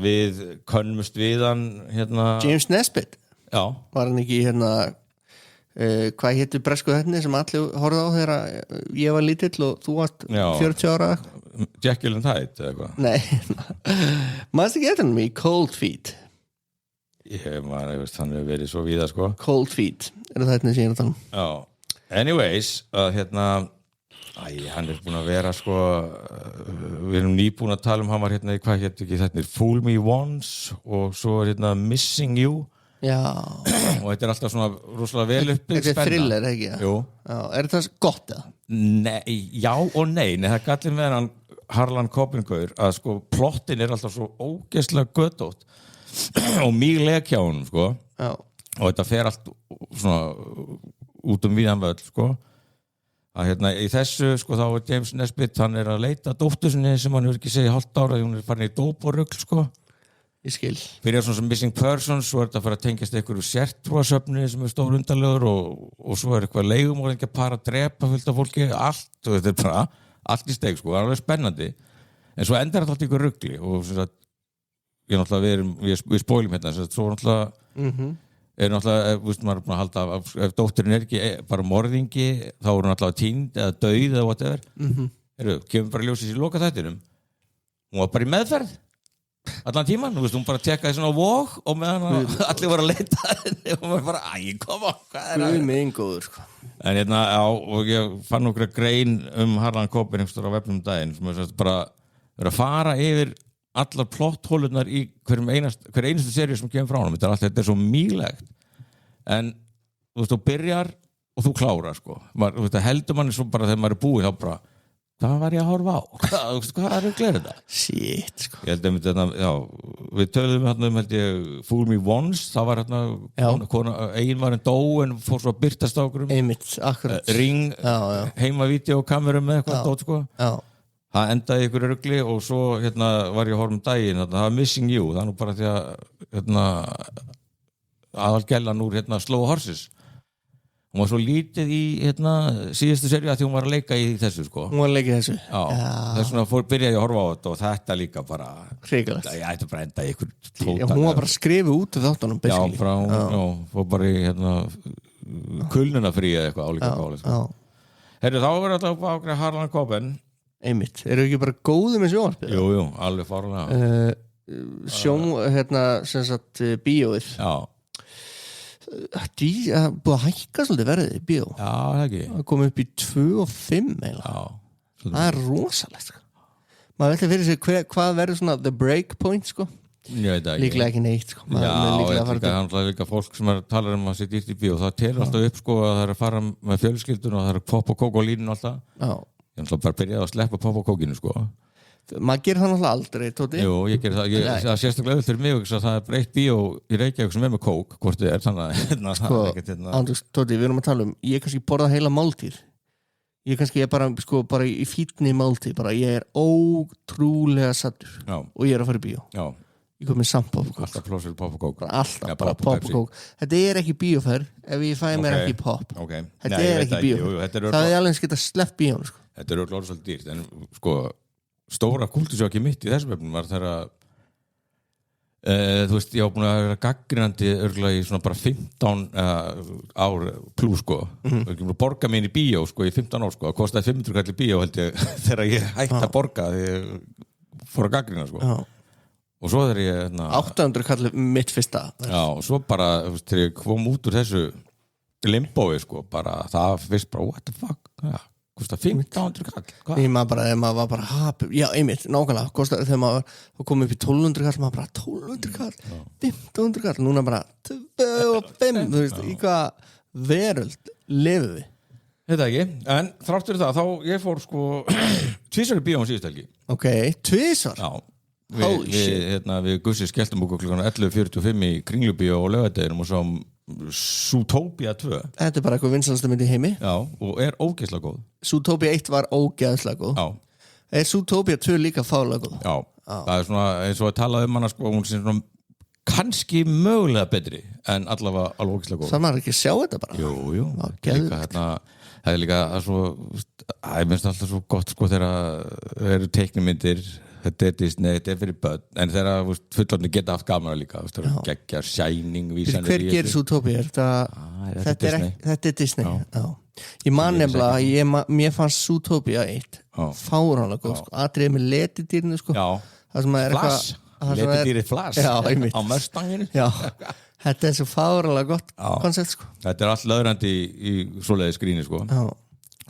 við könnumst við hann James Nesbitt já. Var hann ekki hvað hétu bresku þetni sem allir horfðu á þegar ég var lítill og þú varst 40 ára Jekyll and Hyde eða eitthvað Nei, maður ekki eitthvað í Cold Feet ég veist hann hefur verið svo víða sko Cold Feet, er það þetta sem ég er að tala Já, anyways hann er búin að vera sko við erum nýbúin að tala hann var hvað hétt ekki þetta Fool Me Once og svo er Missing You Já og þetta er alltaf svona rosalega vel uppbyggð Þetta er thriller, ekki? Jú Er þetta gott eða? Nei, já og nei það er gallið með hann Harlan Coben-gaur að sko plottin er alltaf svo ógeðslega götótt og mjög lekja honum sko já. Og þetta fer allt svona út víðan völl sko að í þessu sko þá er James Nesbitt hann er að leita dóttur sinni sem hann hefur ekki segið hálft ára hún er farin í dóp og rugl sko Ég skil Byrjar svona sem Missing Persons svo er þetta að fara að tengjast einhverju sértrúasöfni sem er stór undarlegur og svo er eitthvað leigumorðingja para að drepa fullt af fólki allt og þetta er bara allt í steik sko, það er alveg spennandi en svo endar þetta allt ykkur rugli og svo að ég náttúrulega við spólum svo náttúrulega er náttúrulega, maður er búin að halda ef dóttirinn er ekki bara morðingi þá er hún náttúrulega týnd eða dauð eða whatever kemur bara ljósið sér loka þættinum hún var bara í meðferð allan tíman, hún bara tekkaði svona vóg og meðan allir voru að leita og maður bara, koma hvað er það? Minn góður sko. En já, og ég fann nokkra grein Harlan Coben einhverstaðar á vefnum daginn sem er bara að fara yfir allar plotthólurnar í hver einustu seríu sem kemur frá honum þetta er svo mýlegt en þú byrjar og þú klárar sko heldur manni svo bara þegar maður er búið þá bara hvað var ég að horfa á? Hvað er að glæra þetta? Shit, sko. Ég held við töluðum held ég Fool Me Once, það var eiginmaðurinn dó en fór svo að byrtast á okkur Einmitt, akkurat Ring, heima vídeókameru með eitthvað dót sko það endaði ykkur rugli og svo var ég að horfa daginn, það var Missing You það er nú bara því að aðalgellan úr Slow Horses hún var svo lítið í síðustu seríu að því hún var að leika í þessu sko. Hún var að leika í þessu? Já. Þess vegna byrjaði ég að horfa á þetta og þetta líka bara hrikalegt. Ég ætti bara enda í ykkur hún var bara skrifið út af þáttunum basically. Hún fór bara í kulnuna frí eða eitthvað álíka gáli sko. Herru, þá verður þetta upp á Harlan Coben Einmitt, eru ekki bara góði með sjónvarpið? Jú, alveg fárlega sem sagt bíóið Já búið að hækka svolítið verðið í bíó Já, það ekki það kom upp í 2 og 5 það er rosalegt sko. maður veldi fyrir sig hvað verður svona the break point sko líklega ekki neitt sko. líka fólk sem talar að sér dýrt í bíó það telur alltaf upp sko að það er að fara með fjölskyldun og það er pop og kók og línu alltaf ég ætla bara að byrja að sleppa pop og kókinu sko maður gerir það náttúrulega aldrei, Tóti Jú, ég gerir það, það er sérstaklega auðvitað fyrir mig að það er breytt bíó í Reykjavík sem er með kók hvort þið er þannig að Tóti, við erum að tala ég kannski borða heila máltíð ég kannski er bara í fínni máltíð bara ég er ótrúlega sattur og ég er að fara í bíó ég kom með samt pop og kók alltaf plósir pop og kók alltaf bara pop og kók þetta er ekki bíóferð ef ég fæ mér ekki pop þetta er ekki bíóferð það er alveg skemmt að slepp bíón sko. þetta örugglega orðið svolítið dýrt en sko, stóra kúltusjóki mitt í þessum efnum var þegar þú veist, ég var búin að vera gagnrýnandi örugglega í svona bara 15 ár plús sko ég var búin að borga mig inn í bíó sko í 15 ár sko, það kostaði 500 kall í bíó held ég þegar ég hætti að borga því ég fór að gagnrýna sko og svo þegar ég 800 kall mitt fyrsta já, og svo bara, þegar ég kom út úr þessu limbói sko, bara það fyrst bara, what the fuck, ja kostar 1500 kall hvað? Maður var bara já, einmitt, nákvæmlega kostar, þegar maður kom upp í 1200 kall maður bara 1200 kall, 1500 kall núna bara 25 þú veist, í hvað veröld lifum við? Þetta ekki, en þrátt fyrir það, þá ég fór sko tvisvar í bíó síðust helgi ok, tvisvar? Já, við Gussi skelltum okkur klukkan 11:45 í Kringlubíó og Laugadeginum og svo Zootopia 2 Þetta bara eitthvað vinsalasta mynd í heimi Já, og ógeðslega góð Zootopia 1 var ógeðslega góð Já Zootopia 2 líka fálega góð? Já, það svona eins og að tala hana sko, hún sé svona kannski mögulega betri en allavega alveg ógeðslega góð Það maður ekki að sjá þetta bara? Jú, líka, það líka svo, ég minnst alltaf svo gott sko þegar það eru teiknumyndir þetta Disney, þetta fyrir börn en þegar fullorðnir geta haft gaman líka geggjar, Shining hver gerir Zootopia? Þetta er Disney Já. Ég man nefnilega mér fannst Zootopia 1 fáránlega góð, atriðið með letidýrinu sko. Flash letidýrið Flash á Mustanginu þetta er svo fáránlega gott koncept sko. Þetta er allt löðrandi í svoleiði skríni sko.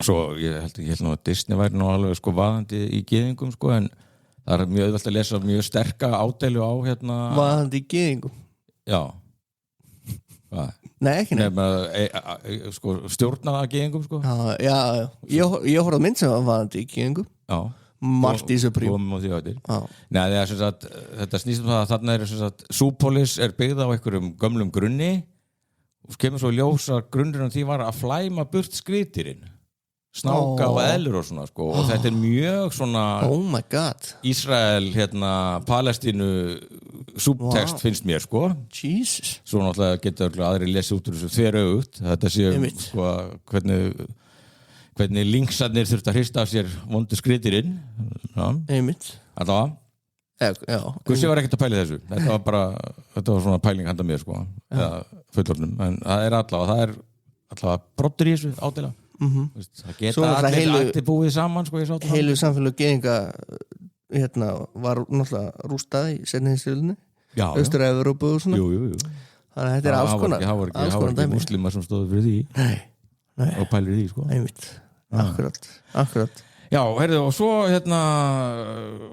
Svo ég held nú að Disney væri nú alveg sko vaðandi í gyðingum sko en það er mjög auðvelt að lesa mjög sterka ádeilu á vaðandi í gyðingum? Já Hvað? Nei, ekki nefn sko, stjórnaða gyðingum sko. Já, ég horfði mynd sem var vaðandi í gyðingum Marti Supreme Nei, þetta snýst það að þarna Zoopolis er byggð á einhverjum gömlum grunni og kemur svo ljósa grunnurinn því var að flæma burt skrítirinn snáka og eðlur og svona sko. Og þetta er mjög svona oh my god Ísrael, Palestínu subtext finnst mér sko Jesus. Svo náttúrulega getur aðri lesið út úr þessu þveröfugt þetta sé sko, hvernig linksarnir þurft að hrista af sér vondu skritirinn Allavega Gussi var ekkert að pæli þessu þetta var svona pæling handa mér sko fullorðnum, en það er allavega brottur í þessu ádela það geta allir búið saman sko, heilu samfélag geðinga var náttúrulega rústað í seinni heimsstyrjöldinni Austur-Evrópu og svona þannig að þetta er alls konar það var ekki muslimar sem stóðu fyrir því og pælir því sko akkurat Já, heyrðu, og svo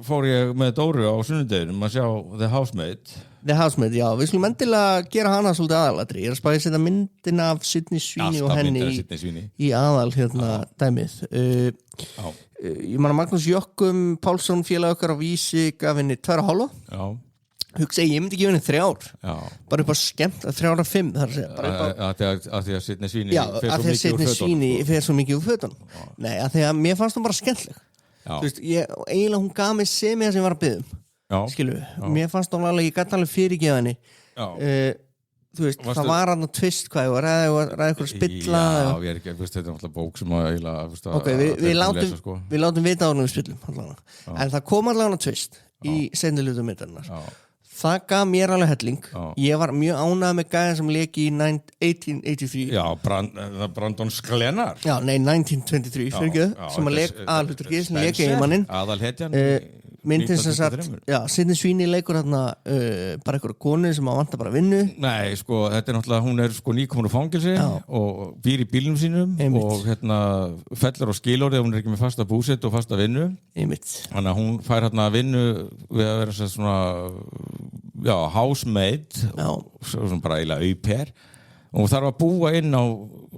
fór ég með Dóru á sunnudeginum að sjá The Housemaid, já, við skulum endilega gera hana svolítið aðalatri, ég er að spæði að setja myndina af Sydney Sweeney og henni í aðal dæmið ég man að Magnús Jökkum Pálsson félag okkar á Vísi gaf henni 2,5 hugsa ég myndi ekki henni 3 bara upp á skemmt 3 og 5 þar að því að Sydney Sweeney fer svo mikið úr fötunum nei, að því að mér fannst hún bara skemmtleg þú veist, eiginlega hún gaf mig sem ég var að biðja skilu, mér fannst hún alveg ég gæti alveg fyrirgefa henni þú veist, það var hann að tvist hvað ég var ræði eitthvað spilla ég er ekki, þetta er náttúrulega bók sem að við látum vita á hann við spillum en það kom allavega hann að tvist í seinni hlutum myndarinnar það gaf mér alveg helling ég var mjög ánægð með gæðan sem leki í 1883 Já, Brandon Sklenar 1923 sem að leka aðalhuturki sem leki eiginmannin aðalhetjan myndin sem sagt, Sydney Sweeney leikur hérna bara einhverja konu sem að vanta bara vinnu Nei, sko, þetta er náttúrulega, hún er sko nýkomin úr fangelsi og býr í bílnum sínum og fellur á skilorði hún er ekki með fasta búsett og fasta vinnu þannig að hún fær hérna vinnu við að vera svona housemaid svona bara eiginlega au pair og þarf að búa inn á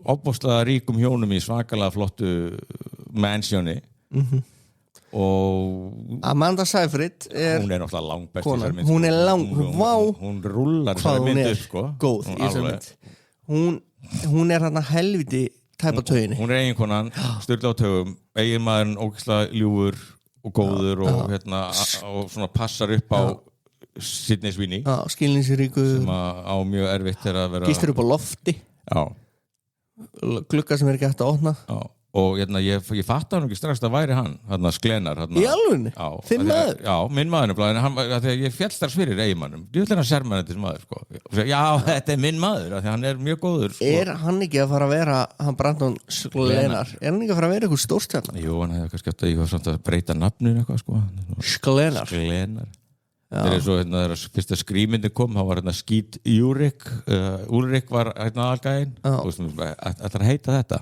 ofboðslega ríkum hjónum í svakalega flottu mansioni og Amanda Seyfried hún er náttúrulega langbest hún er hún rullar hvað hún er sko. góð í þessari mynd hún er hérna helviti tæpa tauginni hún er eiginkonan, styrla á taugum eiginmaðurinn ógeðslega ljúfur og góður og svona passar upp á Sydney Sweeney skilningsríku sem á mjög erfitt er að vera gistur upp á lofti glugga sem er ekki hægt að opna og ég fatt hann ekki strax að væri hann Sklenar Í alvörunni? Þinn maður? Já, minn maður þegar ég féll þar fyrir eiginmannum djúðlega sérmennandi maður sko. Já, þetta minn maður, því hann mjög góður sko. Hann ekki að fara að vera hann Brandon Sklenar? Hann ekki að fara að vera eitthvað stórstjarnar? Jú, hann hefði kannski átt að breyta nafninu eitthvað sko. Sklenar Þegar svo þegar fyrsta skrýmyndin kom þá var Skít Úlrik var aðalgæinn ætlar að heita þetta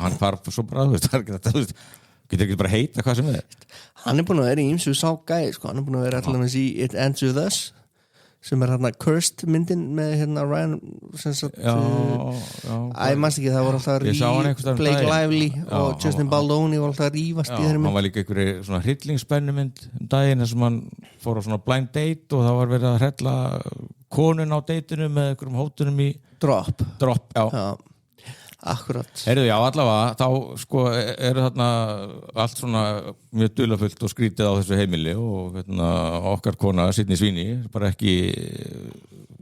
hann hvarf svo bara getur ekki bara heita hvað sem hann búin að vera í ýmsu sá gæi sko. Hann búin að vera allavega í It Ends With Us sem Cursed myndin með Ryan mannst ekki það voru alltaf Blake Lively og Justin Baldoni voru alltaf að rífast í þeirri mynd hann var líka einhverju svona hryllingsspennumynd daginn þar sem hann fór á svona blind date og það var verið að hrella konun á dateinu með einhverjum hótunum í Drop já. Akkurat já, allavega, þá sko þarna allt svona mjög dularfullt og skrítið á þessu heimili og okkar kona Sydney Sweeney bara ekki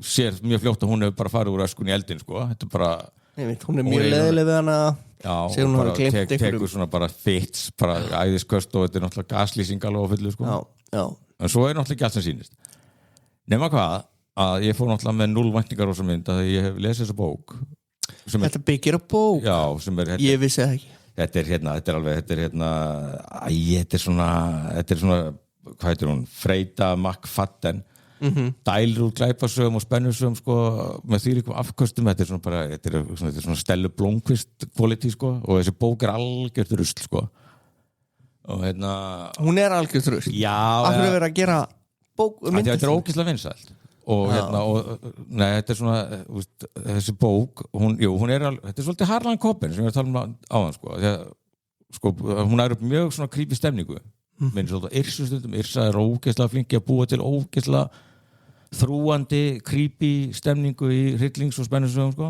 sér mjög fljótt að hún hefur bara farið úr öskun í eldin sko, þetta bara hún mjög leðileg við hana já, og bara tekur svona bara fits, bara æðisköst og þetta náttúrulega gaslýsing alveg á fullu sko já. En svo náttúrulega ekki allt sem sýnist nema hvað, að ég fór náttúrulega með 0 væntingar á þessa mynd að ég hef lesið þessa bók Þetta byggir á bók já, ég vissi það ekki þetta er svona hvað heitir hún, Freida McFadden dælur úr glæpasögum og spennusögum sko, með þvílíkum afköstum þetta er svona Stellu Blómkvist quality sko, og þessi bók algjört rusl sko. Og hún algjört rusl? Já af hverju verið að gera bók þetta er ógeðslega vinsælt og þetta er svona þessi bók, þetta er svolítið Harlan Coben sem ég var að tala um áðan sko, hún upp mjög svona creepy stemningu minn svolítið Yrsu stundum, Yrsa ógeðslega flinki að búa til ógeðslega þrúandi, creepy stemningu í hryllings- og spennusögum sko.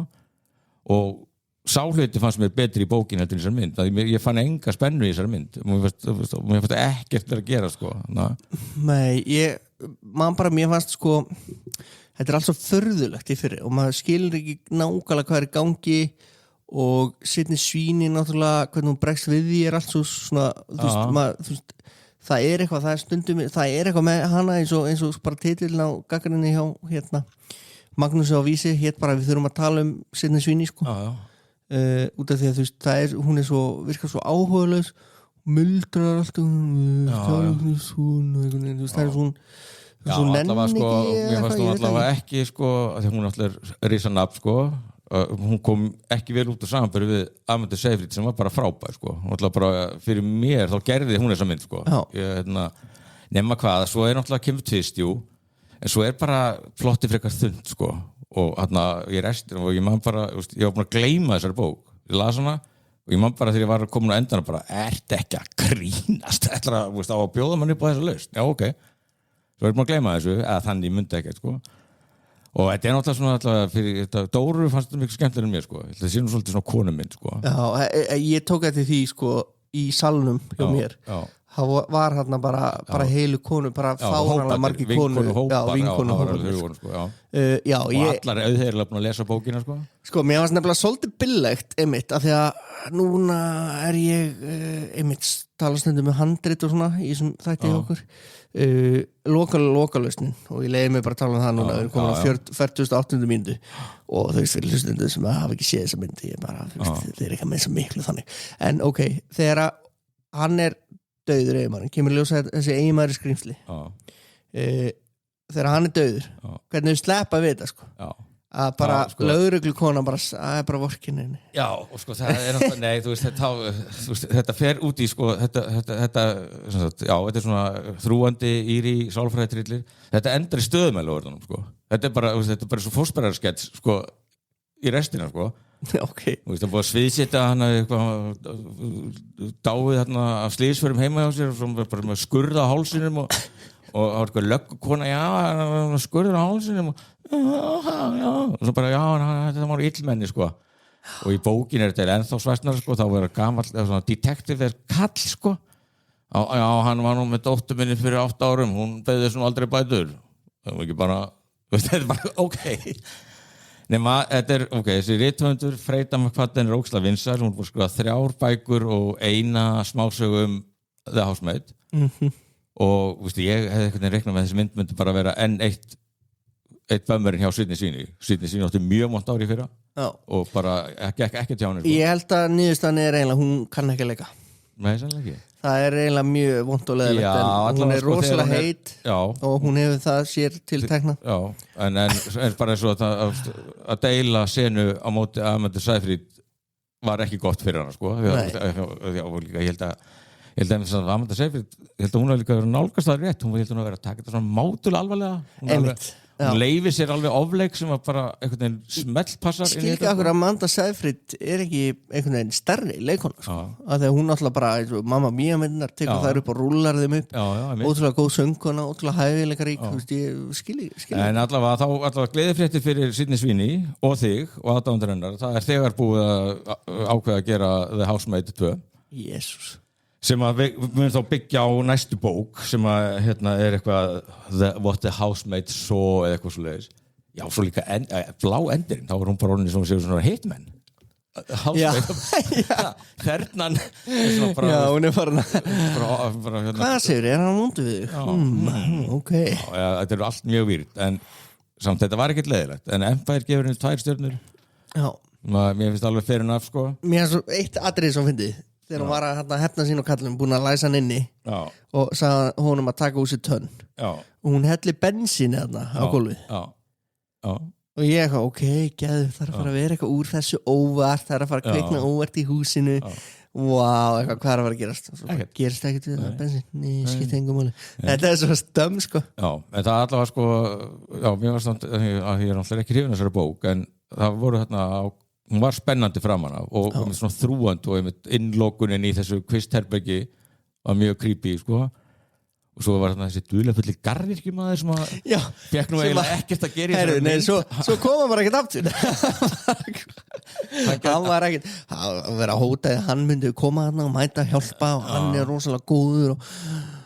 Og sá hluti fannst mér betri í bókin heldur í þessar mynd ég fann enga spennu í þessar mynd mér fannst ekkert verið að gera sko. Nei, mér fannst sko þetta er allt svo förðulegt í fyrir og maður skilur ekki nákvæmlega hvað í gangi og Sydney Sweeney náttúrulega hvernig hún bregst við því allt svo svona það er eitthvað, það er stundum það er eitthvað með hana eins og bara titillin á gagnrýni hjá Magnúsi á Vísi bara við þurfum að tala um Sydney Sweeney sko út af því að hún svo virkar svo áhugalaus muldrar alltaf það er svo allavega sko mér fannst hún allavega ekki sko því hún allavega risanafn sko hún kom ekki vel út á samanbæri við Amanda Seyfried sem var bara frábær sko hún allavega bara fyrir mér þá gerði hún þessa mynd sko nema hvað, svo náttúrulega kemur tvist en svo bara plotti frekar þund sko og ég restin og ég man bara ég var búin að gleyma þessari bók ég las hana og ég man bara þegar ég var komin á endan bara ertu ekki að grínast ætlar að bjóða mann upp á þessa lausn já ok svo búin að gleyma þessu eða þannig ég myndi ekkert sko og þetta náttúrulega svona fyrir þetta Dóru fannst þetta mikið skemmtilega en mér sko þetta sé nú svolítið svona konum minn sko já ég tók eftir því sko í salnum hjá mér það var hérna bara heilu konu bara fáranlega margir konu vinkonu og allar auðvitað búin að lesa bókina sko mér fannst nefnilega svolítið billegt einmitt af því að núna ég einmitt tala stundum með handrit og svona í þessum þætti hjá okkur lokalösnin og ég leiði mig bara að tala um það núna við erum komin á 48. mínútu og þau fyrir hlustundu sem hafa ekki séð þessa myndi ég bara, þeir ekki að með svo miklu þannig en ok, þegar hann dauður eiginmaðurinn, kemur að ljósa þessi eiginmaður í skrýmsli þegar hann dauður hvernig þau sleppa við þetta sko að bara lögreglukona bara vorkinni já og sko það náttúrulega nei þú veist þetta fer út í sko þetta er svona þrúandi íri sálfræðitrillir þetta endar í stöðumæluorðunum sko þetta er bara svo fósbærarskets sko í restina sko okay. Þú veist, það búið að sviðsetta hana dáið þarna af slísförum heima hjá sér og svo bara með skurða á hálsinum og það var eitthvað löggukona skurður á hálsinum og svo bara þetta var illmenni sko og í bókin þetta ennþá svæsnar sko þá var gamall detektiv kall sko hann var nú með dóttur minni fyrir 8 árum hún beðið þessum aldrei bætur það var ekki bara þetta er bara ok Nema, þetta ok, þessi rithöfundur Freida McFadden er ógeðslega vinsæl, hún er búin að skrifa 3 bækur og eina smásögu The Housemaid og veistu, ég hefði einhvern veginn reiknað með þessi mynd myndi bara vera enn eitt bömmurinn hjá Sydney Sweeney átti mjög mónt ári fyrra og bara ekki tjáni sko. Ég held að niðurstaðan er eiginlega hún kann ekki að leika. Nei, sannlega ekki. Það er eiginlega mjög vont og leðilegt en hún er sko, rosalega heit og hún hefur það sér til tekna. Já, en bara eins og að deila senu á móti Amanda Seyfried var ekki gott fyrir hana sko. Ég held að Amanda Seyfried hún var líka nálgast það rétt, hún var að taka þetta svona mátulega alvarlega. Hún leifir sér alveg ofleik sem bara einhvern veginn smellpassar skil ekki okkur að Amanda Seyfried er ekki einhvern veginn stærri leikona sko. Að þegar hún alltaf bara Mamma Mia myndinar tekur þær upp og rúlar þeim upp ótrúlega góð sönguna, ótrúlega hæfileikarík skil en allavega gleðifréttir fyrir Sydney Sweeney og þig og aðdáendur hennar það er þegar búið að ákveða að gera The Housemaid 2 Jesus sem að við munum þá byggja á næstu bók sem að er eitthvað What the Housemaid Saw eða eitthvað svoleiðis já, svo líka blá endurinn þá var hún bara orðin sem séu svona hitmen Housemaid þernan já, hún er farin að hvað segir, er hann múndu við þig? Ok þetta eru allt mjög výrt en samt þetta var ekkert leiðilegt en Empire gefur henni 2 stjörnur já mér finnst alveg fair enough sko mér er svo eitt atriði sem fyndið þegar hún var að hefna sín og kallum búin að læsa hann inni og sagði honum að taka úr sér tönn og hún helli bensíni þarna á gólfið og ég eitthvað, ok, geðu þarf að fara að vera eitthvað úr þessu óvart þarf að fara að kveikna óvart í húsinu wow, eitthvað, hvað er að fara að gerast og svo gerist ekkert við það bensín ný, skipt engum máli þetta er svo stömm sko já, en það allavega sko já, mér var samt að ég er náttúrulega ekki hrifin þessari bók en það voru hún var spennandi framan af og með svona þrúand og einmitt innlokunin í þessu kvistherbergi var mjög creepy sko og svo var þessi duðlefulli garðirkjumaður sem að fekk nú eiginlega ekkert að gera í nei, svo koma bara ekkert aftur hann var ekkert að vera hótaði, hann myndi koma þarna og mæta að hjálpa og hann er rosalega góður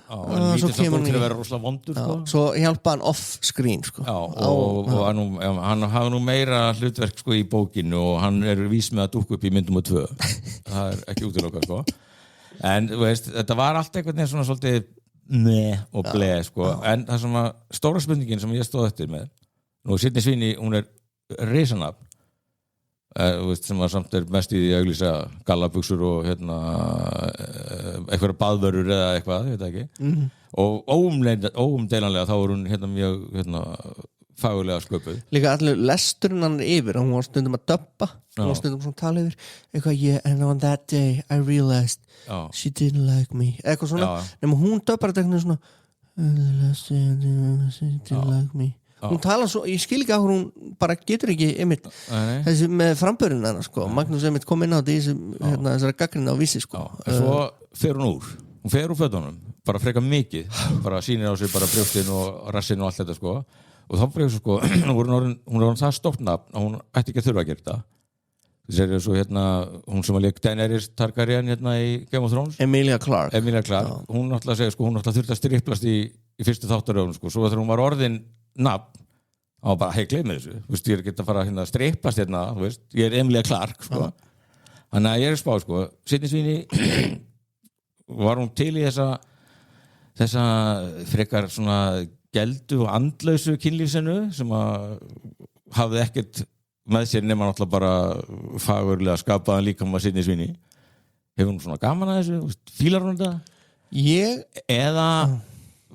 og svo kemur hann til að vera rosalega vondur sko. Svo hjálpa hann off-screen sko. og hann hafa nú meira hlutverk sko, í bókinu og hann er vís með að dúkka upp í myndum 2 það er ekki útilokað sko. en veist, þetta var allt einhvern veginn svona svolítið og bleið sko. En það sem að stóra spurningin sem ég stóð eftir með nú Sydney Sweeney, hún er risanafn sem að samt er mest í því að auglýsa gallabuxur og eitthvað baðvörur eða eitthvað, ég veit ekki og óumdeilanlega þá er hún mjög fagurlega sköpuð líka allir lesturinn hann yfir hún var stundum að döppa hún var stundum svona tala yfir eitthvað, and on that day I realized she didn't like me eitthvað svona, nema hún döppar þetta svona she didn't like me hún tala svo, ég skil ekki að hún bara getur ekki einmitt þessi með frambörinn hennar sko, Magnús einmitt kom inn á þessari gagnrýni á Vísi sko en svo fer hún fer úr fötunum, bara freka mikið bara sýnir á sig bara brjóstin og rassin og allt þetta sko og þá breyfum sko, hún er það stórt nafn að hún ætti ekki að þurfa að gera þetta þess er svo hún sem að leik Daenerys Targaryen í Game of Thrones Emilia Clarke hún náttúrulega segir sko, hún náttúrulega þurfti að striplast í fyrstu þáttaröðum sko, svo þegar hún var orðin nafn og bara, hei, gleymi þessu ég er ekki að fara að striplast ég er Emilia Clarke sko. Þannig að ég er spáð sko, Sydney Sweeney var hún til í þessa frekar svona geldu og andlausu kynlífsinu sem að hafði ekkert með sér nema náttúrulega bara fagurlega skapaðan líka með Sydney Sweeney hefur hún svona gaman að þessu, fílar hún þetta? Eða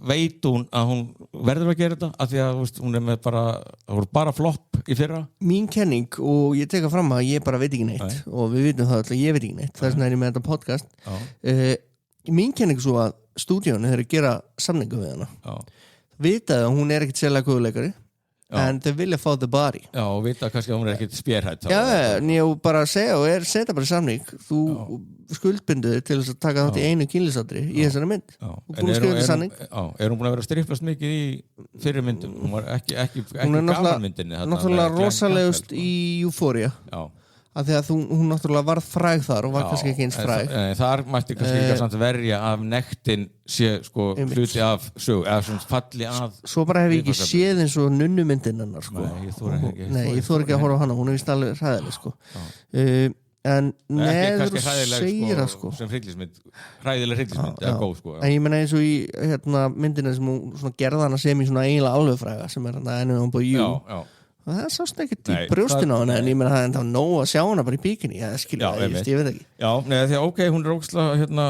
veit hún að hún verður að gera þetta af því að hún er með það voru bara flopp í fyrra mín kenning og ég teka fram að ég bara veit ekki neitt og við vitum það alltaf, ég veit ekki neitt þess vegna er ég með þetta podcast mín kenning svo að stúdíónu þeir gera samningu við hana vitaði að hún er ekkert sérlega góðleikari en þeir vilja fá the body og vita kannski að hún er ekkert spjærhætt og bara segja og setja bara samning þú skuldbinduð til þess að taka þátt í einu kynlífsátri í þessari mynd og búin að skrifa þetta samning er hún búin að vera striplast mikið í fyrir myndum hún var ekki gaman myndinni náttúrulega rosalegust í Euphoria af því að hún náttúrulega var fræg þar og var kannski ekki eins fræg þar mætti kannski ekki samt verja að nektin sé sko hluti af sög eða svona falli að svo bara hef ég ekki séð eins og nunnumyndin hennar sko. Nei, ég þori ekki að horfa á hana hún er vist alveg hræðileg sko. En neður segir það sko sem hræðileg hryllismynd eða góð sko en ég meina eins og í myndina sem hún svona gerða hana sem í svona eiginlega alveg fræga sem er hana ennum on you það sást ekkert í brjóstinu á hana en ég meina það er enda nóg að sjá hana bara í bíkinni ég veit ekki því að hún er ógeðslega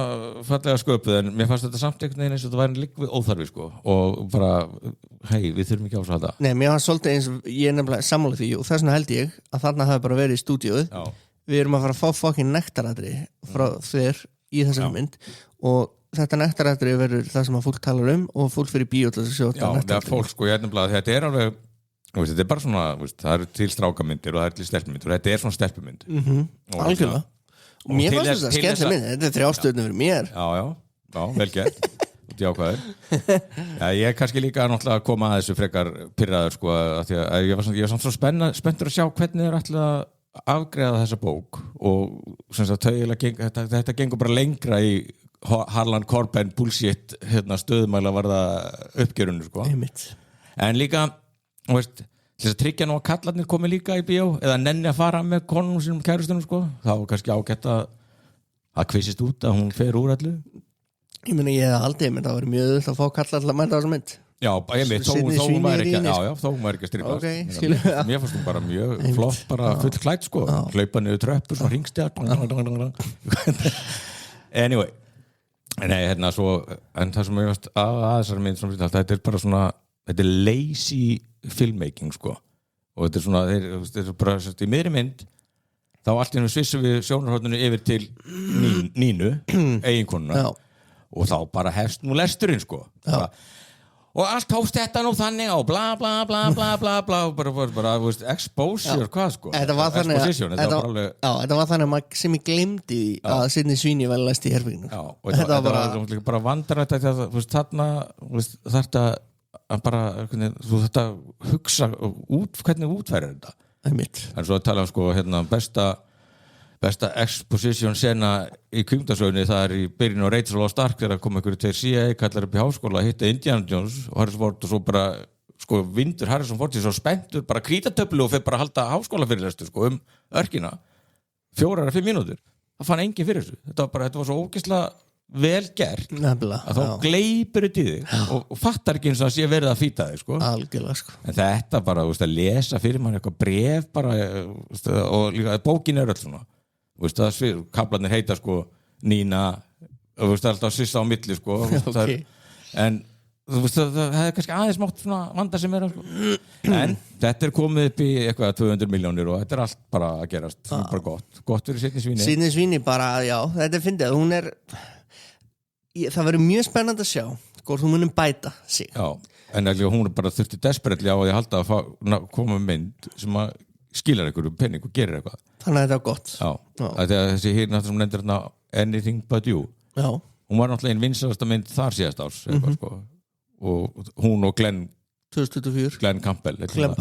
fallega sköpuð en mér fannst þetta samt einhvern veginn eins og þetta væri líka við óþarfi sko og bara við þurfum ekki á svo að þetta Nei, mér fannst svolítið eins og ég er nefnilega sammála því og þess vegna held ég að þarna hafi bara verið í stúdíóið við erum að fara að fá fucking nektaratri frá þér í þessari mynd og þetta nektaratri verður það sem að fólk talar og fólk fyrir bíó til að sjá þetta fólk sko, þetta er alveg þetta er bara svona, það eru til strákamyndir og það eru til stelpumyndir og þetta er svona stelpumynd algjörlega og mér fannst þetta skemmtileg mynd, þetta er 3 stöðnum fyrir mér já, vel gert út í ákvæður ég er kannski líka náttúrulega að koma að þessu frekar pirraður sko, að því að ég var samt svo spenntur að sjá hvernig þeir ætla að afgreiða þessa bók og sem sagt, þetta gengur bara lengra í Harlan Coben bullshit stöðumæla varða uppgjörunni sko. En líka til þess að tryggja nú að kallarnir komi líka í bíó eða nenni að fara með konum sínum kærustunum sko, þá var kannski ágætt að kvissist út að hún fer úr allu Ég meina ég hef aldrei það var mjög öðvöld að fá kallar til að mæta þessa mynd Já, þó hún væri ekki að strippa mér fannst hún bara mjög flott bara full klætt sko, hlaupa niður tröppur svona hringstjart Anyway svo, en það sem ég veist að þessari mynd þetta er bara svona þetta er lazy filmmaking sko og þetta er svona þeir eru bara í miðri mynd þá allt í hennu svissum við sjónarhorninu yfir til Nínu eiginkonuna og þá bara hefst nú lesturinn sko og allt hófst þetta nú þannig á bla bla bla bla bla bla bara exposure hvað sko þetta var þannig sem ég glemdi að Sydney Sweeney vel læst í herbygginu og þetta var bara vandrætt að þarna þarftu að bara þú þetta hugsa hvernig útfærir þetta en svo að tala sko besta exposition sena í kvikmyndasögunni það er í byrjun á Rachel og Stark þegar kom einhverju tveir CIA kallar upp í háskóla að hitta Indiana Jones og Harrison Ford og svo bara sko vindur Harrison Ford svo spenntur bara krítatöflu og fyrir bara að halda háskólafyrirlestur sko örkina 4-5 mínútur það fann enginn fyrir þessu þetta var svo ógeðslega vel gert að þá gleipur þetta í þig og fattar ekki eins og að sé verið að fýta þig sko. Algjörlega sko. En þetta bara að lesa fyrir mann eitthvað bref bara og líka bókin er öll svona kaplarnir heita sko Nína alltaf svissa á milli sko okay. En það hefði kannski aðeins mátt svona vanda sem er sko. En þetta er komið upp í eitthvað 200 milljónir og þetta er allt bara að gerast bara gott fyrir Sydney Sweeney bara, já, þetta er fyndið hún er það verður mjög spennandi að sjá hvort hún munum bæta sig já, en hún bara þurfti desperately á að ég halda að koma mynd sem að skilar einhverju penning og gerir eitthvað þannig að þetta er gott já, þessi hérna sem nefndir hérna Anything But You já. Hún var náttúrulega einn vinsælasta mynd þar síðast árs sko. Og hún og Glenn 2024 Glenn Campbell Glenn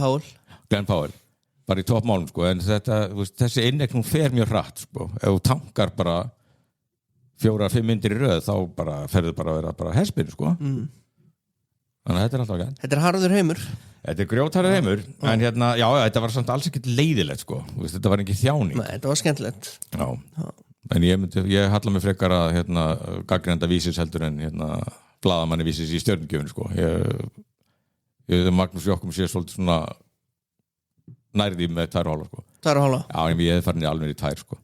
Powell bara í toppmálum sko. En þetta, þessi innegn hún fer mjög hratt sko. Ef þú tankar bara 4-5 myndir í röð þá bara ferður bara að vera bara hespin sko. Þannig að þetta er alltaf gæn þetta er harður heimur þetta er grjótharður heimur en hérna, já, þetta var samt alls ekkert leiðilegt sko. Þetta var ekki þjáning nei, þetta var skemmtilegt já. En ég halla mig frekar að hérna, gaggrænda vísis heldur en hérna, blaðamanni vísis í stjörnugjöfunu sko. ég Magnús Jokkum sé svolítið svona nærði með 2,5 sko. 2,5? Já, ég hef farin í alveg í 2 sko.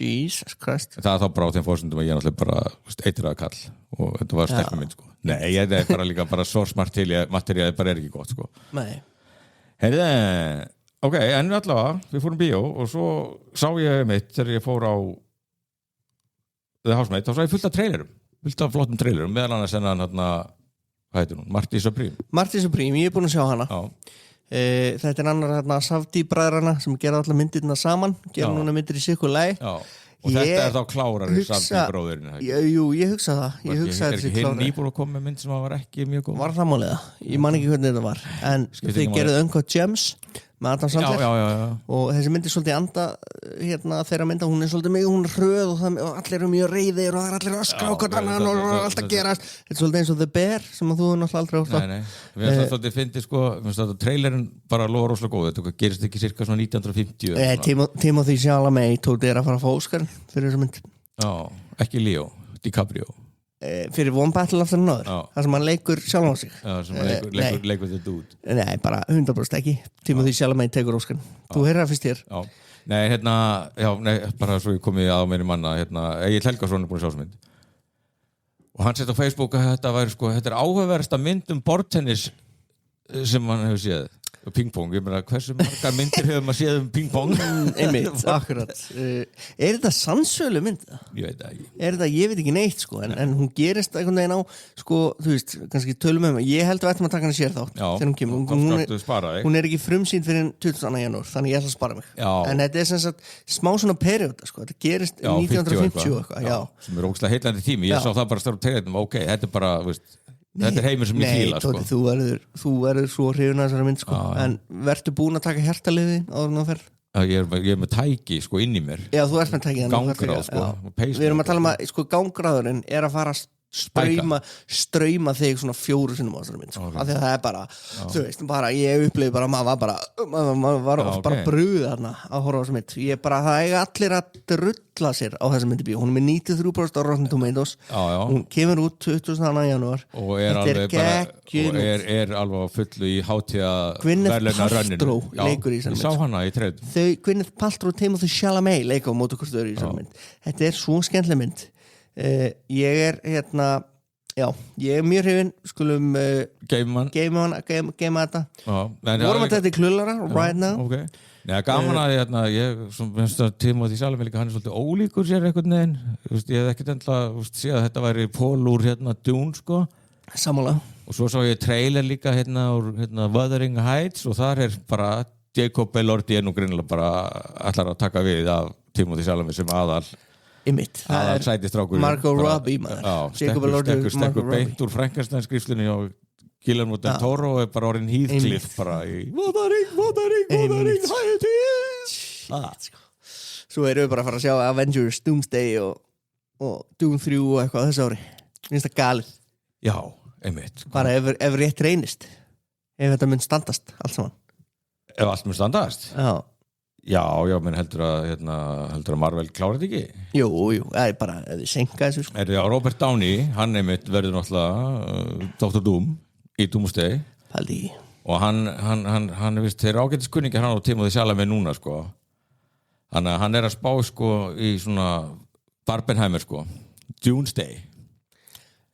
Jesus Christ það er þá bara á þeim fórsendum að ég náttúrulega bara eitraða kall og þetta var sterkum mynd sko. Nei, ég er bara líka bara svo smart til materiálið bara er ekki gott sko. Nei Heyrðu, ok, en allavega við fórum bíó og svo sá ég mitt þegar ég fór á The Housemate, þá sá ég fullt af flottum trailerum meðal annars en hann hvað heitir hún? Marty Supreme, ég er búin að sjá hana þetta er annar Safdie bræðrana sem gera allar myndirna saman gera núna myndir í sikkur læg og þetta er þá klárari Safdie bróðurinn jú, ég hugsa það er ekki hinn nýbúin að koma með mynd sem var ekki mjög góð var það málega, ég man ekki hvernig þetta var en þeir gerðu Uncut Gems með Adam Sandler já. og þessi mynd svolítið anda þeirra mynda, hún svolítið mikið, hún hröð og allir eru mjög reiðir og það allir að skráka annan og allt að gerast. Þetta svolítið eins og The Bear sem að þú náttúrulega aldrei átt á. Nei, við erum svolítið fyndið sko, trailerinn bara lofa rosalega góð, þetta gerist ekki cirka svona 1950. Timothy Chalamet tók þér að fara að fá Óskar fyrir þessa mynd. Já, ekki Leo, DiCaprio. Fyrir One Battle After Another, þar sem hann leikur sjálf á sig. Já, sem hann leikur þetta út. Nei, bara 100% ekki. Timothy Chalamet tekur Óskar. Þú heyrir það fyrst þér. Já, nei, bara svo ég komið á meiri manna, Egill Helgason búin að sjá sem mynd. Og hann sett á Facebook að þetta væri sko, þetta áhugaverðasta mynd borðtennis sem hann hefur séð. Pingpong, ég meina, hversu margar myndir hefur maður séð pingpong? Einmitt, akkurat. Er þetta sannsölu mynd? Ég veit það ekki. Ég veit ekki neitt, sko, en hún gerist einhvern veginn á, sko, þú veist, kannski tölum með mig. Ég held að við ættum að taka hana sér þátt. Já, hún er ekki frumsýnd fyrir 22. janúar, þannig ég ætla að spara mig. Já. En þetta er sem sagt smá svona perióda, sko, þetta gerist 1950 eitthvað. Já, sem er ógeðslega heillandi tími. Ég sá það bara starf tegðum, ok, þetta er bara, veist, þetta er heimur sem ég fíla sko. Tóti, þú verður svo hrifin að þessari mynd sko. En verður búin að taka hjartaliði áður en þú ferð? Ég er með tæki sko inn í mér. Já, þú ert með tæki Gangráð sko. Við erum að tala um að sko, gangráðurinn er að fara ströyma þig svona 4 sinnum á þessari mynd sko. Af því að það er bara, þú veist, bara ég upplifði bara, maður var bara brugð þarna að horfa á þessari mynd. Það eiga allir að drulla sér á þessari myndi bíó. Hún er með 93% á Rotten Tomatoes. Hún kemur út 22. janúar og er alveg á fullu í hátíða Gwyneth Paltrow leikur í þessari mynd. Ég sá hana í treyð. Gwyneth Paltrow og Timothy Chalamet leika á móti hvort þau eru í þessari mynd. Þetta er svo skemmtileg mynd. Ég er ég er mjög hrifinn, skulum geima þetta. Vorum að þetta í klullara right now. Okay. Nei, gaman að ég finnst að Timothy Chalamet líka, hann er svolítið ólíkur sér einhvern veginn. Ég hef ekkert endla séð að þetta væri Paul úr Dune sko. Sammála. Og svo sá ég trailer líka úr Wuthering Heights og þar er bara Jacob Elordi nú greinilega bara ætlar að taka við af Timothy Chalamet sem aðal sætistrákur Margot Robbie stekkur beint úr Frankenstein skrifslunni og Guillermo del Toro og er bara orðin Heathcliff bara í Wuthering Heights. Svo erum við bara að fara að sjá Avengers, Doomsday og Doom 3 og eitthvað þessu ári. Finnst það galið. Já, einmitt. Bara ef rétt reynist, ef þetta mun standast allt saman. Ef allt mun standast? Já, menn heldur að Marvel klára þetta ekki? Jú, það er bara þið senka þessu sko. Robert Downey, hann einmitt verður náttúrulega Dr. Doom í Doomsday. Paldi. Og hann veist, þeir ágætiskunningar hann og Timothy Chalamet núna sko. Þannig að hann er að spá sko í svona Barbenheimer sko. Doomsday.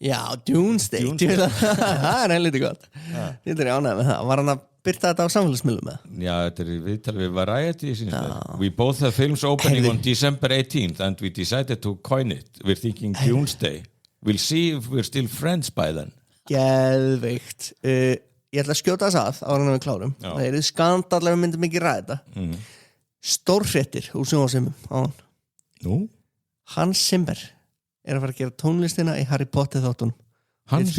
Já, Doomsday. Það er helviti gott. Þetta er ánægð með það. Var hann að byrta þetta á samfélagsmiðlum með? Já, þetta er viðtalið við Variety. We both have films opening on December 18th and we decided to coin it. We're thinking Doomsday. We'll see if we're still friends by then. Geðveikt. Ég ætla að skjóta þess að ára við klárum. Það er skandallega við myndum ekki ræða þetta. Stórfréttir úr sjónvarpsefnum. Nú? Hans Zimmer er að fara að gera tónlistina í Harry Potter þáttunum. Hans